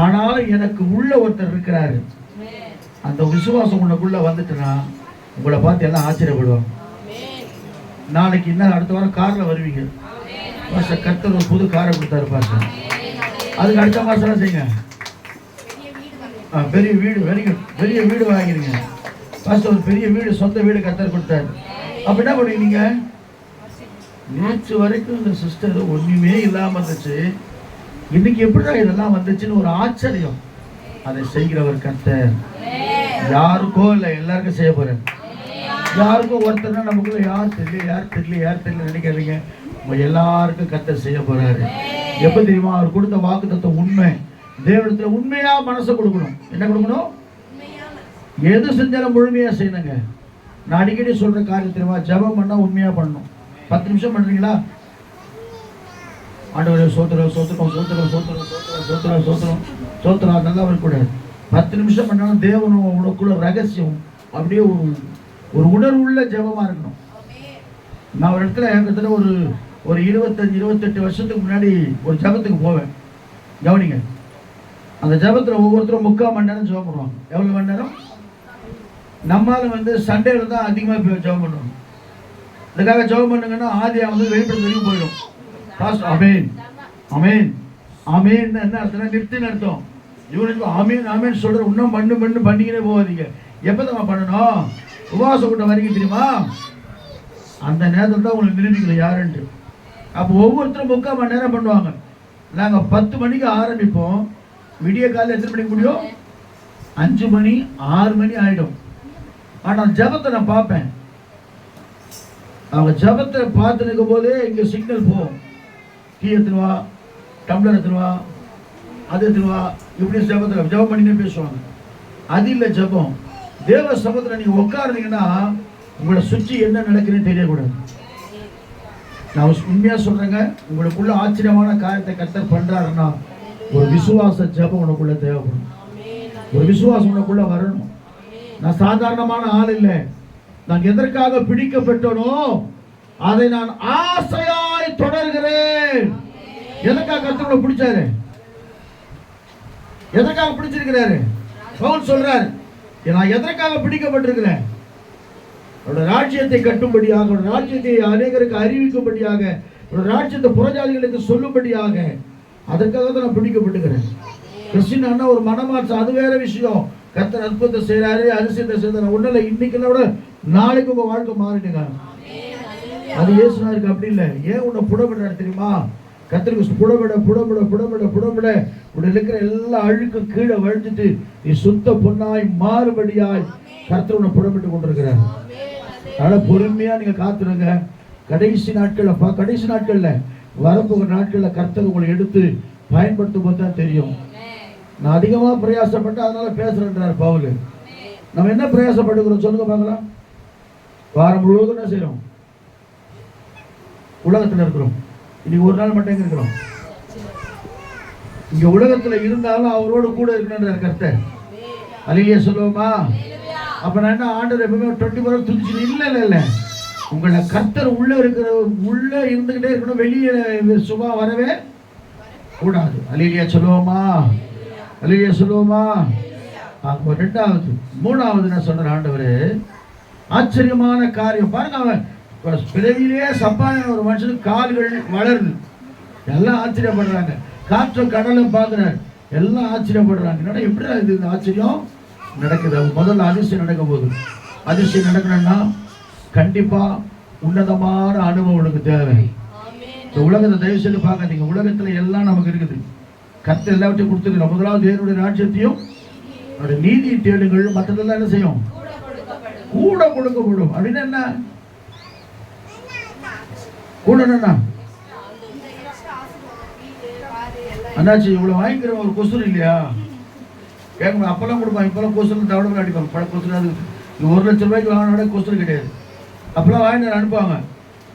ஆனாலும் எனக்கு உள்ள ஒருத்தர் இருக்கிறாரு. அந்த விசுவாசம் உனக்குள்ள வந்துட்டுனா உங்களை பார்த்து எல்லாம் ஆச்சரியப்படுவாங்க. நாளைக்கு இன்னும் அடுத்த வாரம் காரில் வருவீங்க. பாஸ்டர் கர்த்தர் ஒரு புது காரை கொடுத்தாரு பாஸ்டர், அதுக்கு அடுத்த மாதம் செய்யுங்க பெரிய வீடு, பெரிய வீடு வாங்கிருங்க பாஸ்டர். ஒரு பெரிய வீடு, சொந்த வீடு கர்த்தர் கொடுத்தாரு. அப்ப என்ன பண்ணுவீங்க? நேற்று வரைக்கும் இந்த சிஸ்டர் ஒண்ணுமே இல்லாம இருந்துச்சு, இன்னைக்கு எப்படிதான் இதெல்லாம் வந்துச்சுன்னு ஒரு ஆச்சரியம். அதை செய்கிறவர் கர்த்தர். யாருக்கோ இல்லை, எல்லாருக்கும் செய்ய போறாரு. யாருக்கும் ஒருத்தர்னா நமக்குள்ள யார் தெரியல நினைக்காதீங்க. உங்க எல்லாருக்கும் கர்த்தர் செய்ய போறாரு. எப்ப தெரியுமா? அவர் கொடுத்த வாக்குத்தத்தம் உண்மை. தேவனிடத்துல உண்மையா மனசை கொடுக்கணும். என்ன கொடுக்கணும்? எது செஞ்சாலும் முழுமையா செய்யணுங்க. நான் அடிக்கடி சொல்ற காரியம் தெரியுமா? ஜெபம் பண்ணா உண்மையா பண்ணணும். 10 நிமிஷம் பண்றீங்களா? ஆண்டவரே சோத்திரம் சோத்திரம் சோத்திரம் சோத்திரம் சோத்திரம் சோத்திரம் சோத்திரம் நல்லா வரக்கூடாது. 10 நிமிஷம் பண்ணாலும் தேவனும் உனக்குள்ள ரகசியம் அப்படியே ஒரு உணர்வுள்ள ஜெபமா இருக்கணும். நான் ஒரு இடத்துல கிட்டத்தட்ட ஒரு 25-28 வருஷத்துக்கு முன்னாடி ஒரு ஜெபத்துக்கு போவேன். கவனிங்க, அந்த ஜெபத்தில் ஒவ்வொருத்தரும் 3/4 மணி நேரம் ஜெபம் பண்ணுவாங்க. எவ்வளோ மணி நேரம்? நம்மளால வந்து சண்டேல தான் அதிகமாக ஜெபம் பண்ணுவோம். இதுக்காக ஜெபம் பண்ணுங்கன்னா ஆதியா வந்து வெளிப்படுத்த வரைக்கும் போயிடும். பாஸ்டர் அமேன் அமேன் அமேன் என்ன அர்த்தம்? நிறுத்தின்னு அர்த்தம். இவனுக்கு அமேன் அமேன் சொல்ற இன்னும் பண்ணிக்கிட்டே போகாதீங்க. எப்பதான் பண்ணணும்? உபவாசம் கூட்டம் வரீங்க தெரியுமா? அந்த நேரத்தில் தான் உங்களுக்கு நிரூபிக்கல யாருன்ட்டு. அப்போ ஒவ்வொருத்தரும் 3/4 மணி நேரம் பண்ணுவாங்க. நாங்கள் 10 மணிக்கு ஆரம்பிப்போம். விடிய காலையில் எத்தனை மணிக்கு முடியும்? 5 மணி 6 மணி ஆகிடும். ஆனால் ஜபத்தை நான் பார்ப்பேன். அவங்க ஜபத்தை பார்த்து நிற்கும் போதே இங்கே சிக்னல் போகும். டீ எடுத்துருவா, டம்ளர் எடுத்துருவா, அது எடுத்துருவா, இப்படி ஜபத்தில் ஜபம் பண்ணினே பேசுவாங்க. அது இல்லை ஜபம். தேவ சமூகத்தில் நீங்கள் உட்காருந்தீங்கன்னா உங்களை சுற்றி என்ன நடக்குதுன்னு தெரியக்கூடாது. நான் உண்மையாக சொல்கிறேங்க, உங்களுக்குள்ள ஆச்சரியமான காரியத்தை கர்த்தர் பண்ணுறாருன்னா ஒரு விசுவாச ஜபம் உனக்குள்ள தேவைப்படும். ஒரு விசுவாசம் உனக்குள்ள வரணும். நான் சாதாரணமான ஆள் இல்லை. நான் எதற்காக பிடிக்கப்பட்டனோ அதை நான் ஆசையாய் தொடர்கிறேன். எதற்காக கர்த்தர் பிடிச்சாரு? எதற்காக பிடிச்சிருக்கிறாரு? பவுல் சொல்றாரு, நான் எதற்காக பிடிக்கப்பட்டிருக்கிறேன்? அவருடைய ராஜ்யத்தை கட்டும்படியாக, அவருடைய ராஜ்யத்தை அநேகருக்கு அறிவிக்கும்படியாக, அவருடைய ராஜ்யத்தை புறஜாதிகளுக்கு சொல்லும்படியாக, அதற்காக தான் நான் பிடிக்கப்பட்டுக்கிறேன். கிறிஸ்டின் அண்ணா ஒரு மனமாற்றம், அது வேற விஷயம். கர்த்தர் அற்புதத்தை செய்யறாரு, அதிசயத்தை செய்யறாரு. ஒன்னும் இன்னைக்கு விட நாளைக்கு உங்க வாழ்க்கை மாறிடுங்க. அது இயேசுனாருக்கு அப்படி இல்லை. ஏன் உன்னை புடப்படுறாரு தெரியுமா? கர்த்தருக்கு புடபட உடைய இருக்கிற எல்லா அழுக்கும் கீழே வழிஞ்சிட்டு நீ சுத்த பொன்னாய் மாறுபடியாய் கர்த்தர் உன்னை புடப்பட்டு கொண்டிருக்கிறார். அதனால பொறுமையா நீங்க காத்துருங்க. கடைசி நாட்கள்ல வரப்போகிற நாட்கள்ல கர்த்தர் உங்களை எடுத்து பயன்படுத்தும் போது தான் தெரியும். நான் அதிகமா பிரயாசப்பட்டு அதனால பேசுறேன்றார் பவுல். நம்ம என்ன பிரயாசப்பட்டுக்கிறோம் சொல்லுங்க பார்க்கலாம். வாரம் முழுவதும் என்ன செய்யறோம்? உலகத்துல இருக்கிறோம். இன்னைக்கு ஒரு நாள் மட்டும் இருக்கிறோம். இங்க உலகத்துல இருந்தாலும் அவரோடு கூட இருக்கணும்ன்றார் கர்த்தர். அல்லேலூயா சொல்லுவோமா? அப்ப நான் என்ன ஆண்டவர் எப்பவுமே 24 துதிச்சு இல்ல உங்களை கர்த்தர் உள்ள இருந்துகிட்டே இருக்கணும், வெளியே சும்மா வரவே கூடாது. அல்லேலூயா சொல்லுவோமா? அல்லேலூயா சொல்லுவோமா? ரெண்டாவது. மூணாவது என்ன சொல்ற ஆண்டவர், ஆச்சரியமான காரியம் பாருங்க. அவன் பிறவிலேயே சப்பான ஒரு மனுஷனுக்கு கால்கள் வளருது, எல்லாம் ஆச்சரியப்படுறாங்க. காற்று கடலும் பார்க்கிறார், எல்லாம் ஆச்சரியப்படுறாங்க. என்னடா எப்படி இது இந்த ஆச்சரியம் நடக்குது? முதல்ல அதிசயம் நடக்கும் போது, அதிசயம் நடக்கணும்னா கண்டிப்பா உன்னதமான அனுபவம் உனக்கு தேவை. இந்த உலகத்தை தயவு செய்து பார்க்காதீங்க. உலகத்துல எல்லாம் நமக்கு இருக்குது, கர்த்தர் எல்லாவற்றையும் கொடுத்துருக்கோம். முதலாவது தேவனுடைய ராஜ்யத்தையும் அவருடைய நீதியை தேடுங்கள், மற்றதெல்லாம் என்ன செய்யும்? கூட கொடுக்கப்படும். அப்படின்னு என்ன கூட? என்ன அண்ணாச்சி இவ்வளவு வாங்கிக்கிற ஒரு கொசுறு இல்லையா கேட்கணும். அப்பெல்லாம் கொடுப்பாங்க, இப்பெல்லாம் கொசுறு தவிர அடிப்பாங்க. பல கொசுறு அது 1,00,000 ரூபாய்க்கு வாங்கினோட கொசுறு கிடையாது. அப்பெல்லாம் வாங்கிட்டு அனுப்புவாங்க.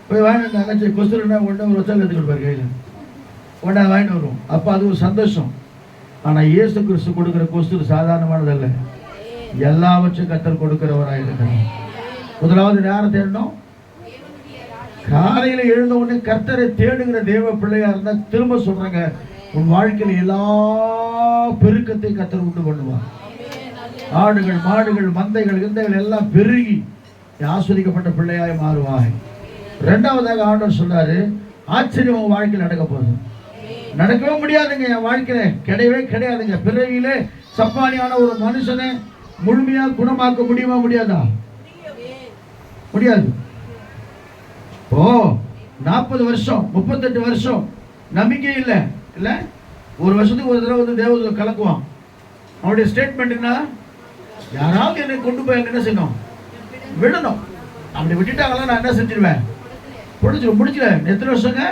போய் வாங்கிட்டு அண்ணாச்சி கொசுறுனா உடனே ஒரு வச்சால் எடுத்து கொடுப்பாரு கையில், உடனே வாங்கிட்டு வருவோம். அப்போ அது ஒரு சந்தோஷம். ஆனால் இயேசு கிறிஸ்து கொடுக்குற கொசுறு சாதாரணமானதல்ல, எல்லாவற்றையும் கர்த்தர் கொடுக்கிறவராக இருக்கிறார். முதலாவது நேரம் தேடணும். காலையில் எழுந்த உடனே கர்த்தரை தேடுகிற தேவ பிள்ளையா இருந்தா, திரும்ப சொல்றாங்க, உன் வாழ்க்கையில் எல்லா பெருக்கத்தையும் கர்த்தர் உண்டு பண்ணுவார். ஆடுகள் மாடுகள் மந்தைகள் கிந்தைகள் எல்லாம் பெருகி ஆஸ்வதிக்கப்பட்ட பிள்ளையாய் மாறுவாய். ரெண்டாவதாக ஆண்டவர் சொல்றாரு, ஆச்சரியம் உன் வாழ்க்கையில் நடக்க போகுது. நடக்கவே முடியாதுங்க, என் வாழ்க்கையில கிடையவே கிடையாதுங்க. பிறவியிலே சப்பானியான ஒரு மனுஷனை முழுமையா குணமாக்க முடியுமா? முடியாதா? முடியாது. ஓ 40 வருஷம் 38 வருஷம் நம்பிக்கை இல்லை இல்ல, ஒரு வருஷத்துக்கு ஒரு தடவை வந்து தேவதூதன் கலக்குவான். அவனுடைய ஸ்டேட்மெண்ட் என்ன? யாராவது என்னை கொண்டு போய் என்ன செய்யணும்? விடணும். அப்படி விட்டுட்டாங்களா நான் என்ன செஞ்சிருவேன்? முடிச்சிட. எத்தனை வருஷங்க?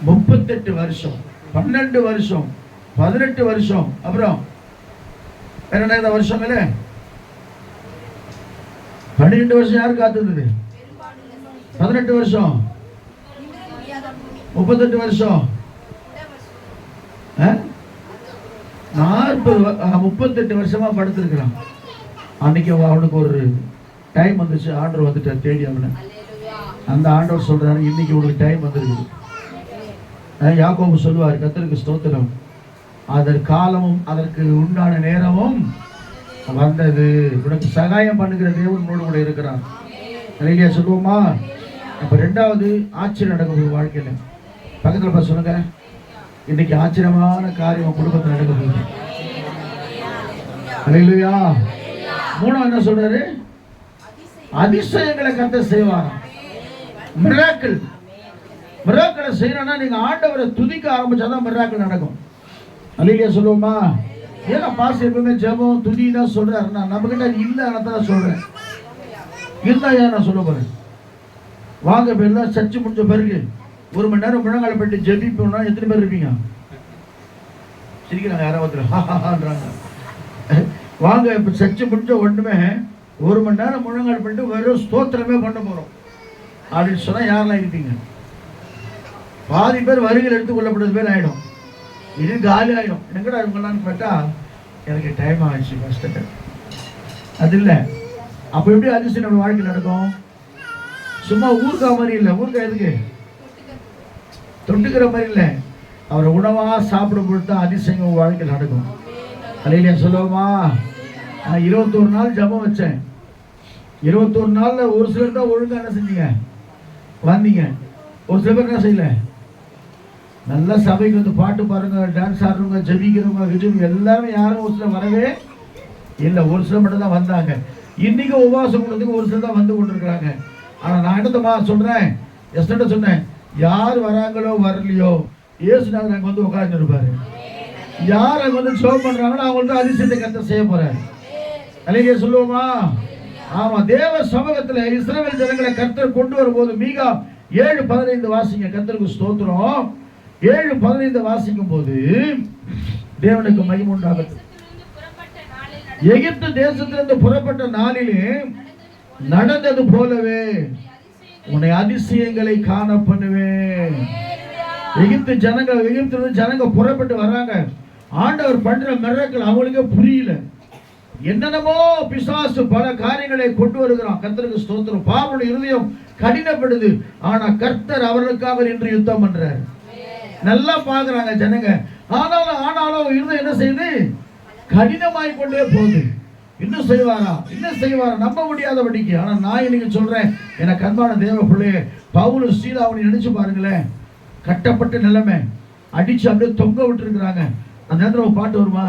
38 வருஷம், 12 வருஷம், 18 வருஷம், அப்புறம் வேற என்ன வருஷம்? 12 வருஷம் யாரு காத்திருந்தது? 18 வருஷம், 38 வருஷம், 38 வருஷமா படுத்திருக்கிறான். அன்னைக்கு அவனுக்கு ஒரு டைம் வந்துச்சு, ஆண்டவர் வந்துட்டார் தேடி அவனை. அந்த ஆண்டவர் சொல்றாரு, இன்னைக்கு உனக்கு டைம் வந்துருக்குது. யாக்கோபு சொல்லுவார், கர்த்தருக்கு ஸ்தோத்திரம், அதற்கு காலமும் அதற்கு உண்டான நேரமும் வந்தது, உனக்கு சகாயம் பண்ணுகிற தேவன் உன்னோடு கூட இருக்கிறான். அல்லேலூயா சொல்லுவோமா? அப்ப ரெண்டாவது ஆச்சரியம் நடக்கும் வாழ்க்கையில. பக்கத்துல பார்த்து சொல்லுங்க, இன்னைக்கு ஆச்சரியமான காரியம் குடும்பத்தில் நடக்க போகுது. அல்லேலூயா. மூணாவது என்ன சொல்றாரு? அதிசயங்களை கர்த்தர் செய்வார். மிராக்கிள். மிராக்கிளை செய்யணும்னா நீங்க ஆண்டவரை துதிக்க ஆரம்பிச்சாதான் மிராக்கிள் நடக்கும். அல்லேலூயா சொல்லுவோமா? ஏன்னா பாஸ் எப்பவுமே ஜெபம் துதி தான் சொல்றாரு. நான் நம்ம கிட்ட இல்லை, நான் சொல்றேன். இருந்தா ஏன் நான் சொல்ல போறேன். வாங்க இப்ப எல்லாம் சர்ச்சு முடிஞ்ச பிறகு 1 மணி நேரம் முழங்கால போயிட்டு ஜெபிப்போம்னா எத்தனை பேர் இருப்பீங்க? சிரிக்கிறாங்க யாராவது. வாங்க இப்ப சர்ச்சு முடிஞ்ச உடனே 1 மணி நேரம் முழங்கால் பண்ணிட்டு வெறும் ஸ்தோத்திரமே பண்ண போறோம் அப்படின்னு சொன்னா யாரெல்லாம் இருப்பீங்க? பாதி பேர் வருகையில் எடுத்துக் கொள்ளப்படுறது பேர் ஆயிடும். இது காலி ஆயிடும். எங்கடா இவங்களான்னு பார்த்தா எனக்கு டைம் ஆயிடுச்சு ஃபர்ஸ்ட். அது இல்லை. அப்ப எப்படி அதிசயம் நம்ம வாழ்க்கை நடக்கும்? சும்மா ஊருக்கா மாதிரி இல்லை. ஊருக்கா எதுக்கு? தொட்டுக்கிற மாதிரி இல்லை. அவரை உணவா சாப்பிடும் பொழுது அதிசயம் வாழ்க்கை நடக்கும். அல்லேலூயா சொல்லுவோமா? நான் 21 நாள் ஜெபம் வச்சேன். 21 நாள்ல ஒரு சிலர் தான் ஒழுங்கா என்ன செஞ்சீங்க? வந்தீங்க. ஒரு சில பேர் என்ன செய்யல. நல்லா சபைக்கு வந்து பாட்டு பாருங்க, டான்ஸ் ஆடுறவங்க, ஜெபிக்கிறவங்க, எல்லாமே யாரும் ஒரு சிலர் வரவே இல்லை. ஒரு சிலர் மட்டும் தான் வந்தாங்க. இன்னைக்கு உபவாசம் கொண்டதுக்கு ஒரு சிலர் தான் வந்து கொண்டிருக்கிறாங்க. ஆனா நான் இடத்தமா சொல்றேன், எஸ்ட சொன்னேன், யார் வராங்களோ வரலையோ இயேசுநாதர் அங்க வந்து உட்கார்ந்து இருப்பாரு. யார் அங்க வந்து ஷோ பண்றாங்களோ அவங்களுக்கு அதிசயத்தை கர்த்தர் செய்ய போறாரு. அல்லேலூயா சொல்லுவோமா? ஆமா. தேவ சமூகத்துல இஸ்ரவேல் ஜனங்களை கர்த்தர் கொண்டு வரும்போது மீகா 7:15 வாசிங்க. கர்த்தருக்கு ஸ்தோத்திரம். 7:15 வாசிக்கும் போது தேவனுக்கு மகிமை உண்டாகட்டும். எகிப்து தேசத்திலிருந்து புறப்பட்ட நாளிலே நடந்தது போலவே உன்னை அதிசயங்களை காண பண்ணுவேன். எகிப்திலிருந்து ஜனங்க புறப்பட்டு வராங்க. ஆண்டவர் பண்ற மிராக்கிள் அவங்களுக்கே புரியல. என்னென்னமோ பிசாசு பல காரியங்களை கொண்டு வருகிறான். கர்த்தருக்கு ஸ்தோத்திரம். பாவனுடைய இருதயம் கடினப்படுது. ஆனா கர்த்தர் அவர்களுக்காக நின்று யுத்தம் பண்றார். நல்லா பாக்குறாங்க ஜனங்க. ஆனாலும் இருதயம் என்ன செய்யுது? கடினமாய் கொண்டே போகுது. இன்னும் செய்வாரா நம்ப முடியாதபடிக்கு. ஆனா நான் இன்னைக்கு சொல்றேன், எனக்கு அன்பான தேவ பிள்ளையே, பவுலும் சீலாவும் நினைச்சு பாருங்களேன். கட்டப்பட்ட நிலைமை, அடிச்சு அப்படியே தொங்க விட்டு இருக்கிறாங்க. அந்த நேரத்தில் ஒரு பாட்டு வருமா?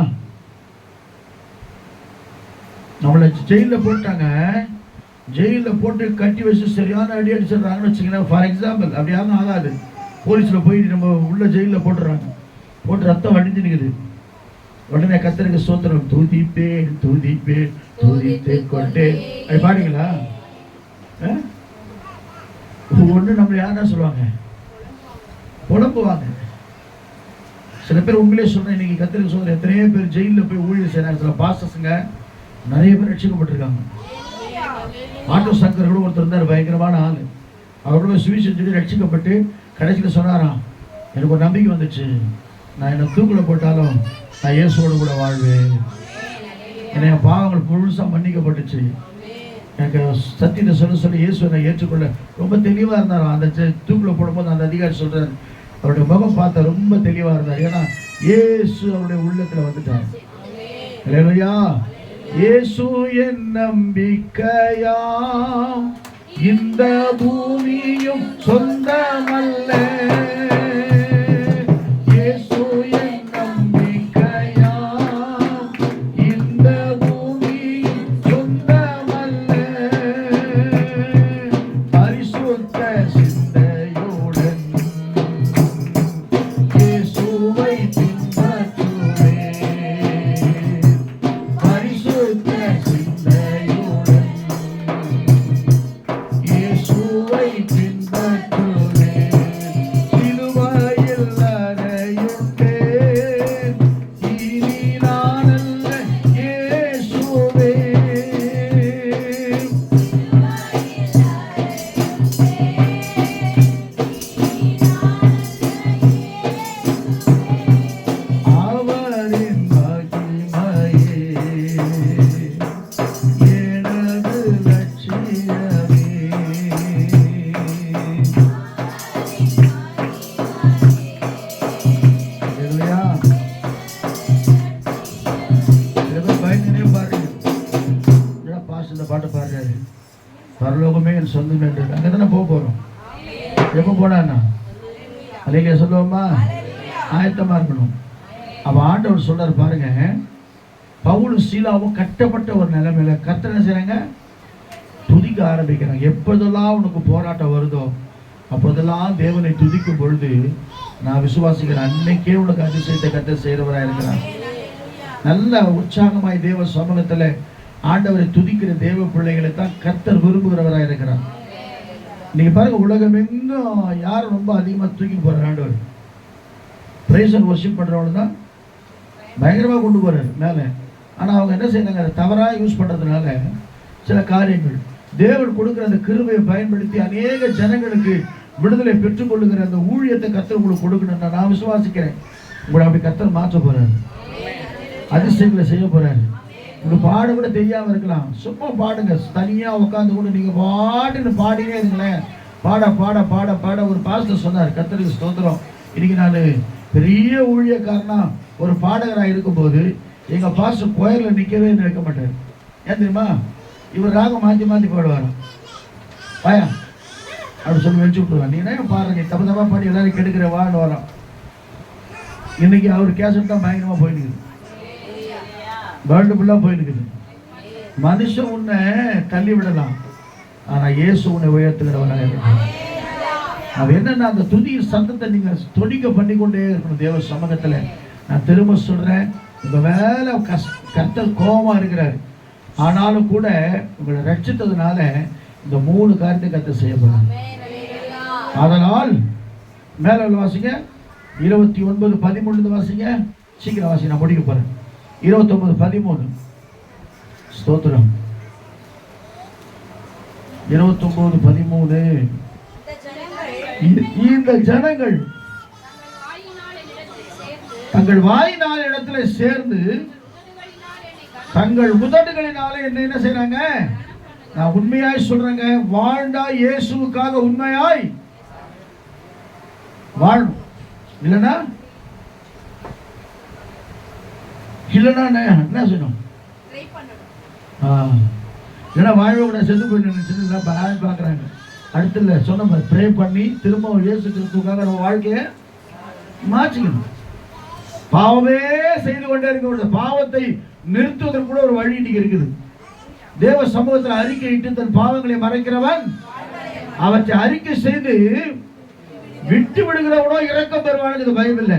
நம்மளை ஜெயிலில் போட்டாங்க, ஜெயிலில் போட்டு கட்டி வச்சு சரியான அடி அடிச்சிடுறாங்கன்னு வச்சுக்கோங்களேன். ஃபார் எக்ஸாம்பிள், அப்படி யாரும் ஆகாது. போலீஸில் போய் நம்ம உள்ள ஜெயிலில் போட்டுறாங்க, போட்டு ரத்தம் வடிஞ்சு நிற்குது. உடனே கர்த்தருக்கு ஸ்தோத்திரம், துதிப்பேன் துதிப்பேன் துதித்து கொண்டே. அது பாடுங்களா? ஒன்று நம்மளை யாருன்னா சொல்லுவாங்க, புலம்புவாங்க. சில பேர் உங்களே சொல்றேன், இன்னைக்கு கர்த்தருக்கு ஸ்தோத்திரம், எத்தனையோ பேர் ஜெயிலில் போய் ஊழியர் செய்யறாங்க. சில பாஸ்டர்ஸுங்க நிறைய பேர் ரட்சிக்கப்பட்டிருக்காங்க. ஆட்டோ சங்கர் கூட ஒருத்தர் இருந்தார், பயங்கரமான ஆள். அவரோட சுவிசேஷம் சொல்லி ரட்சிக்கப்பட்டு கடைசியில் சொன்னாராம், எனக்கு ஒரு நம்பிக்கை வந்துச்சு, நான் என்னை தூக்கில் போட்டாலும் நான் இயேசுவோடு கூட வாழ்வேன். என்னை என் பாவங்கள் முழுசாக மன்னிக்கப்பட்டுச்சு. எனக்கு சத்தியத்தை சொல்லி இயேசுவை நான் ஏற்றுக்கொள்ள ரொம்ப தெளிவாக இருந்தாராம். அந்த தூக்கில் போடும்போது அந்த அதிகாரி சொல்கிறார், அவருடைய முகம் பார்த்தா ரொம்ப தெளிவாக இருந்தார். ஏன்னா இயேசு அவருடைய உள்ளத்தில் வந்துட்டார். அல்லேலூயா. இயேசு என் நம்பிக்கையாம், இந்த பூமியும் சொந்தமல்ல. இயேசு என் நம்பிக்கையாம், இந்த பூமியும் சொந்தமல்ல. பரிசுத்த சிந்தையுடன் இயேசுவை பின்பற்றுவேன். பரிசுத்த சிந்தையுடன் இயேசுவை பின்பற்றுவேன். சிலுவையில் அறையுண்டேன், இனி நான் அல்ல இயேசுவே. அவரின் மகிமையே எனது லட்சியமே. அல்லேலூயா. சில பேர் பயந்துனே பாருங்க, என்னடா பாஸ்டர் இந்த பாட்டை பாடுறாரு, பரலோகமே என் சொந்தம் என்று. அங்கே தானே போக போகிறோம். எப்போ போனான்னா அல்லேலூயா சொல்லுவோமா? ஆயத்தமாக இருக்கணும். அப்போ ஆண்டவர் சொல்றாரு பாருங்க, பவுலும் சீலாவும் கட்டப்பட்ட ஒரு நிலைமையில கர்த்தர் என்ன செய்றாங்க? துதிக்க ஆரம்பிக்கிறாங்க. எப்போதெல்லாம் உனக்கு போராட்டம் வருதோ அப்போதெல்லாம் தேவனை துதிக்கும் பொழுது நான் விசுவாசிக்கிறேன், அன்னைக்கே உனக்கு அதிசயத்தை கர்த்தர் செய்கிறவராக இருக்கிறார். நல்ல உற்சாகமாய் தேவ சமூகத்தில் ஆண்டவரை துதிக்கிற தேவ பிள்ளைகளை தான் கர்த்தர் விரும்புகிறவராக இருக்கிறார். நீங்க பாருங்க, உலகம் எங்கும் யார் ரொம்ப அதிகமாக தூக்கி போறார்? ஆண்டவர் பிரைஸ் அண்ட் வர்ஷிப் பண்றவங்க தான் பயங்கரமாக கொண்டு போறாரு மேலே. ஆனால் அவங்க என்ன செய்யறாங்க? தவறாக யூஸ் பண்றதுனால சில காரியங்கள், தேவன் கொடுக்குற அந்த கிருபையை பயன்படுத்தி அநேக ஜனங்களுக்கு விடுதலை பெற்றுக்கொள்ளுகிற அந்த ஊழியத்தை கர்த்தர் உங்களுக்கு கொடுக்கணும்னா நான் விசுவாசிக்கிறேன், உங்களை அப்படி கர்த்தர் மாற்ற போறாரு, அதிசயங்களை செய்ய போறாரு. உங்களுக்கு பாட கூட தெரியாம இருக்கலாம், சும்மா பாடுங்க. தனியா உட்காந்து கூட நீங்க பாட்டுன்னு பாடினே இருங்களேன். பாட பாட பாட பாட. ஒரு பாஸ்டர் சொன்னார், கர்த்தருக்கு ஸ்தோத்திரம், இன்னைக்கு நான் பெரிய ஊழியக்காரனா ஒரு பாடகராக இருக்கும்போது எங்க பாஸ்டர் கோயிலில் நிற்கவே வைக்க மாட்டார். ஏன் தெரியுமா? இவர் ராகம் மாற்றி மாற்றி பாடுவாராம். பாயா அப்படி சொல்லி வச்சு விட்டுருவான். நீ என்ன பாடுற, நீ தப்பு தப்பா பாடி எல்லாரும் கெடுக்கிற வான்னு வரோம். இன்னைக்கு அவர் கேசட் தான் பயங்கரமா போயிருக்கு, வேர்ல்டு ஃபுல்லாக போயிருக்குது. மனுஷன் உன்னை தள்ளி விடலாம், ஆனா இயேசு உன்னை உயர்த்துகிறவனாக இருக்கிறார். அது என்னன்னா, அந்த துதியின் சத்தத்தை நீங்க தொடிக்க பண்ணிக்கொண்டே இருக்கணும் தேவ சமூகத்துல. நான் திரும்ப சொல்றேன், உங்க மேல கர்த்தர் கோபமா இருக்கிறார். ஆனாலும் கூட உங்களை ரட்சித்ததுனால இந்த 3 காரியத்தை கர்த்தர் செய்ய போறார். அதனால் மேல வாசிங்க, 29:13 வாசிங்க, சீக்கிரம் வாசிங்க, நான் முடிக்க போறேன். 29:13 ஸ்தோத்திரம். 29:13 இந்த ஜனங்கள் தங்கள் வாயினால் இடத்துல சேர்ந்து தங்கள் உதடுகளினாலே என்ன செய்றாங்க? நான் உண்மையாய் சொல்றேங்க, வாழ்ந்தா இயேசுவுக்காக உண்மையாய் வாழணும். இல்லைன்னா என்ன செய்யணும்? இல்லைன்னா வாழ்வை கூட செத்து போய் நினைச்சு பார்க்குறாங்க. அடுத்து இல்லை சொன்ன ப்ரே பண்ணி திரும்ப இயேசு கிறிஸ்துவுக்காக நம்ம வாழ்க்கையை மாற்றிக்கணும். பாவமே செய்து கொண்டே இருக்க, பாவத்தை நிறுத்துவதற்கு கூட ஒரு வழி இன்னைக்கு இருக்குது. தேவ சமூகத்தில் அறிக்கையிட்டு தன் பாவங்களை மறைக்கிறவன் அவற்றை அறிக்கை செய்து விட்டு விடுகிறவனோ இரக்கம் பெறுவானுங்க பைபிள்ல.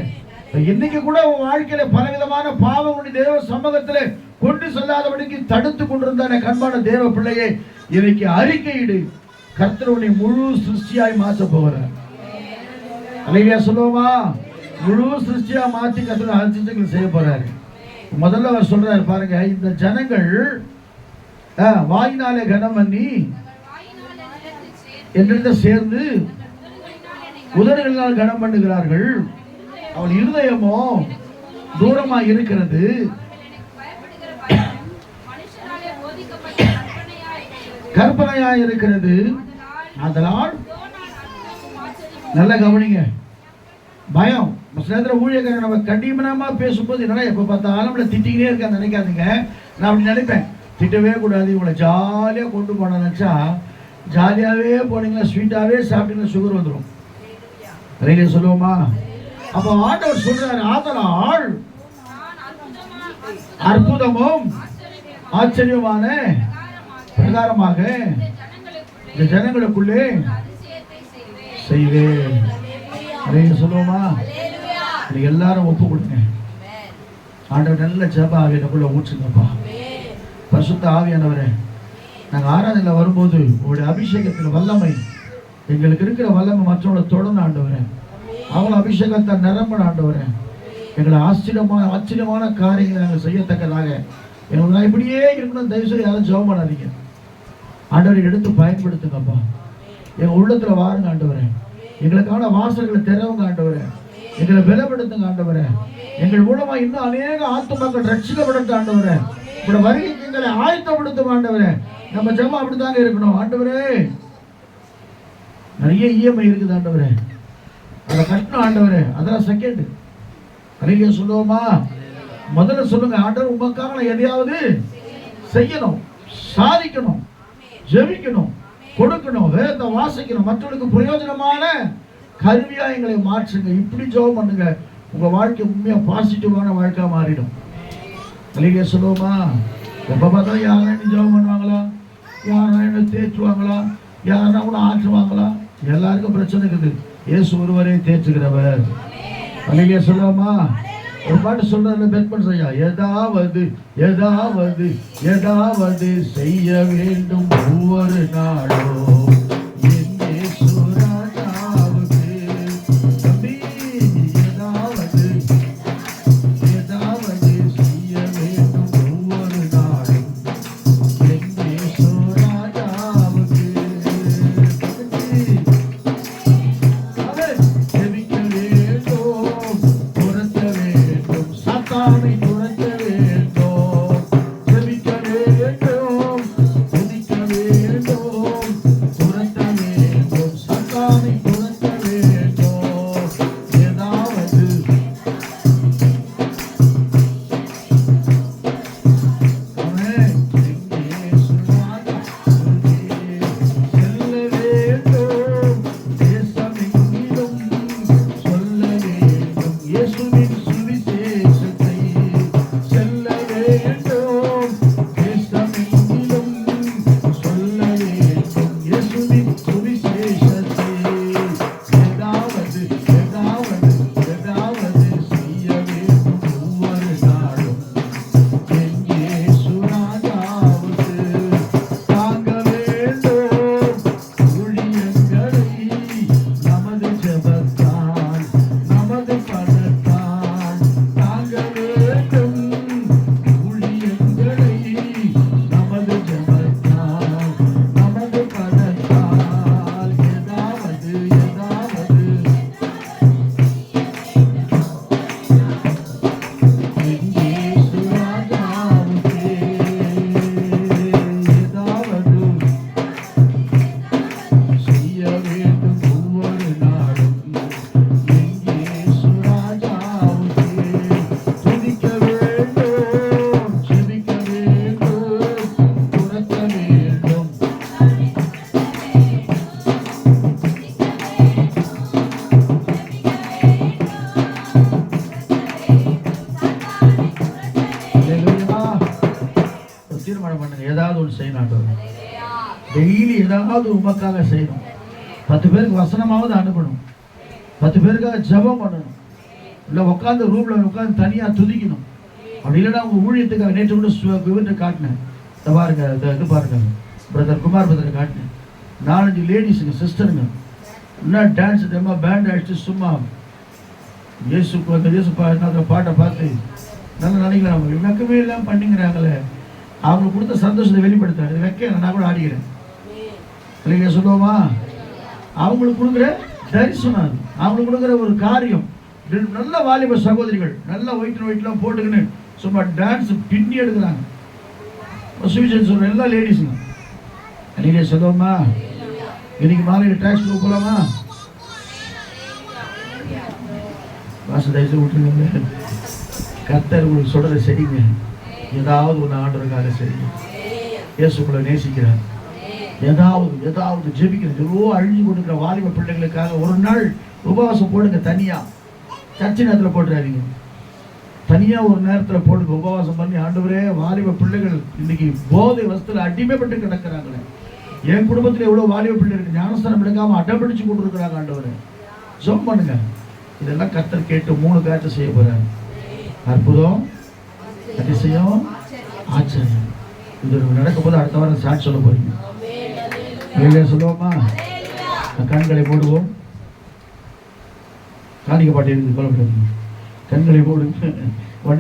இன்னைக்கு கூட உன் வாழ்க்கையில பலவிதமான பாவங்களுடைய தேவ சமூகத்தில் கொண்டு செல்லாதபடிக்கு தடுத்து கொண்டிருந்தான கண்பான தேவ பிள்ளையை இன்னைக்கு அறிக்கையிடு. கர்த்தருடைய முழு சிருஷ்டியாய் மாற்ற போகிறார். அல்லேலூயா சொல்லுவோமா? முழு சிருஷ்டியா மாற்றி கர்த்தர் அதிசயங்கள் செய்ய போறாரு. முதல்ல அவர் சொல்றாரு பாருங்க, இந்த ஜனங்கள் வாயினாலே கனம் பண்ணி என்னிடத்தை சேர்ந்து உதடுகளினால் கனம் பண்ணுகிறார்கள், அவள் இருதயமோ தூரமா இருக்கிறது, கற்பனையாய் இருக்கிறது. அதனால் நல்ல கவனிங்க, பயம். ஊழியக்காரன் நம்ம கண்டிமனமா பேசும்போது என்னடா எப்ப பார்த்தாலும் நம்மளை திட்டிக்கிட்டே இருக்கான்னு நினைக்காதீங்க. நான் அப்படி நினைப்பேன், திட்டவே கூடாது, இவங்களை ஜாலியா கொண்டு போன நினைச்சா ஜாலியாவே போனீங்களா, ஸ்வீட்டாவே சாப்பிட்டீங்கன்னா சுகர் வந்துடும். சரிங்க சொல்லுவோமா? அப்ப ஆண்டவர் சொல்றாரு, ஆதலால் அற்புதமும் ஆச்சரியமான பிரகாரமாக இந்த ஜனங்களுக்குள்ளே செய்வேன். சொல்லுவோமா? எல்லாரும் ஒப்பு கொடுங்க. ஆண்டவர் நல்ல ஜெப ஆவியனுக்குள்ள ஊற்றுங்கப்பா. பரிசுத்த ஆவியானவரே, நாங்கள் ஆராதனையில் வரும்போது உங்களுடைய அபிஷேகத்தின் வல்லமை எங்களுக்கு இருக்கிற வல்லமை மற்றவங்களை தொடர்ந்து ஆண்டவரே, அவங்கள அபிஷேகத்தை நிரம்பன ஆண்டவரே, எங்களை ஆச்சரியமான காரியங்களை நாங்கள் செய்யத்தக்கதாக எங்களுக்கு இப்படியே இருக்கணும். தயவுசெய்து யாரும் ஜெபம் பண்ணாதீங்க. ஆண்டவரை எடுத்து பயன்படுத்துங்கப்பா. எங்கள் உள்ளத்தில் வாருங்க ஆண்டவரே, எங்களுக்கான வாசல்களை திறவுங்க ஆண்டவரே, எங்களை பலப்படுத்துங்க ஆண்டவரே, எங்கள் மூலமா இன்னும் அநேக ஆத்துமாக்கள் ரட்சிக்கப்படட்டும் ஆண்டவரே, உங்களோட வருகைக்கு எங்களை ஆயத்தப்படுத்தும் ஆண்டவரே. நம்ம ஜெபம் அப்படித்தாங்க இருக்கணும். ஆண்டவரே, நிறைய இஎம்ஐ இருக்குது ஆண்டவரே, அதை கட்டணும் ஆண்டவரே, அதெல்லாம் செகண்ட். அறிக்கை சொல்லுவோமா? முதல்ல சொல்லுங்க, ஆண்டவர் உமக்காக நான் எதையாவது செய்யணும், சாதிக்கணும், ஜெபிக்கணும், கொடுக்கணும், வேதத்தை வாசிக்கணும், மற்றவர்களுக்கு பிரயோஜனமான கருவியா எங்களை மாற்றுங்க. இப்படி ஜெபம் பண்ணுங்க, உங்க வாழ்க்கை உண்மையா பாசிட்டிவான வாழ்க்கை மாறிடும். அறிக்கை சொல்லுவோமா? எப்ப பார்த்தாலும் யாரும் ஜெபம் பண்ணுவாங்களா, யாரும் என்ன தேய்ச்சுவாங்களா, யாருன்னா கூட ஆற்றுவாங்களா? எல்லாருக்கும் பிரச்சனை இருக்குது. இயேசு ஒருவரே தேய்ச்சுகிறவர். அறிக்கை சொல்லுவோமா? ஒரு பாட்டு சொல்றாரு பெட்மன் செய்யா, ஏதாவது ஏதாவது ஏதாவது செய்ய வேண்டும் ஒவ்வொரு நாளும் ஒன்று செய்யணும். டெய்லி ஏதாவது உமக்காக செய்யணும். 10 பேருக்கு வசனமாவது அனுப்பணும். 10 பேருக்காக ஜெபம் பண்ணணும். இல்லை உட்காந்து ரூமில் உட்காந்து தனியாக துதிக்கணும். அப்படி இல்லைன்னா அவங்க ஊழியத்துக்காக நேற்று கூட இவர்கிட்ட காட்டினேன். இதை பாருங்க, இது பாருங்க, பிரதர் குமார் பிரதரை காட்டினேன். 4-5 லேடிஸுங்க, சிஸ்டருங்க, இன்னும் டான்ஸ் தெரியுமா, பேண்ட் அடிச்சு சும்மா இயேசு பாட்டை பார்த்து நல்லா நினைக்கிறேன். அவங்க வெக்கமே இல்லாமல் பண்ணிங்கிறாங்களே, அவங்களுக்கு கொடுத்த சந்தோஷத்தை வெளிப்படுத்துறாங்க. இது வெக்க நான் கூட ஆடிக்கிறேன் இல்லைங்க சொல்லுவோமா. அவங்களுக்கு கொடுக்குற தரிசனம், அது அவங்களுக்கு கொடுக்குற ஒரு காரியம். நல்ல வாலிப சகோதரிகள் நல்ல ஒயிட்லாம் போட்டுக்கின்னு சும்மா டான்ஸ் பின்னி எடுக்கிறாங்க. சொல்ற எல்லா லேடிஸுங்க இல்லைங்க சொல்லுவோமா. இன்னைக்கு மாலையில் டாக்ஸ் போகலாமா? வாசதைசு விட்டுருங்க. கர்த்தர் உங்களுக்கு சொல்றதை செய்யுங்க. ஏதாவது ஒரு ஆண்டவருக்காக செய்யுங்க. இயேசுக்குள்ள நேசிக்கிறார். ஏதாவது ஜெபிக்கிறது. அழிஞ்சு கொடுக்குற வாலிப பிள்ளைகளுக்காக ஒரு நாள் உபவாசம் போடுங்க. தனியா சர்ச்சை நேரத்தில் போட்டுறாதீங்க. தனியா ஒரு நேரத்தில் போடுங்க. உபவாசம் பண்ணி, ஆண்டவரே வாலிப பிள்ளைகள் இன்னைக்கு போதை வஸ்துல அடிமைப்பட்டு கிடக்கிறாங்களே, என் குடும்பத்தில் எவ்வளவு வாலிப பிள்ளைகள் ஞானஸ்தானம் எடுக்காம அடம்பிடிச்சு கொண்டு இருக்கிறாங்க. ஆண்டவரே ஜெபம் பண்ணுங்க. இதெல்லாம் கர்த்தர் கேட்டு 3 காரியத்தை செய்ய போறாரு. அற்புதம், அதிசயம், ஆச்சரியம். இது நடக்க போது அடுத்த வாரம் சாட்சி சொல்ல போறீங்க. சொல்லுவோமா? கண்களை போடுவோம். காணிக்க பாட்டு இருக்கு, கண்களை போடுங்க.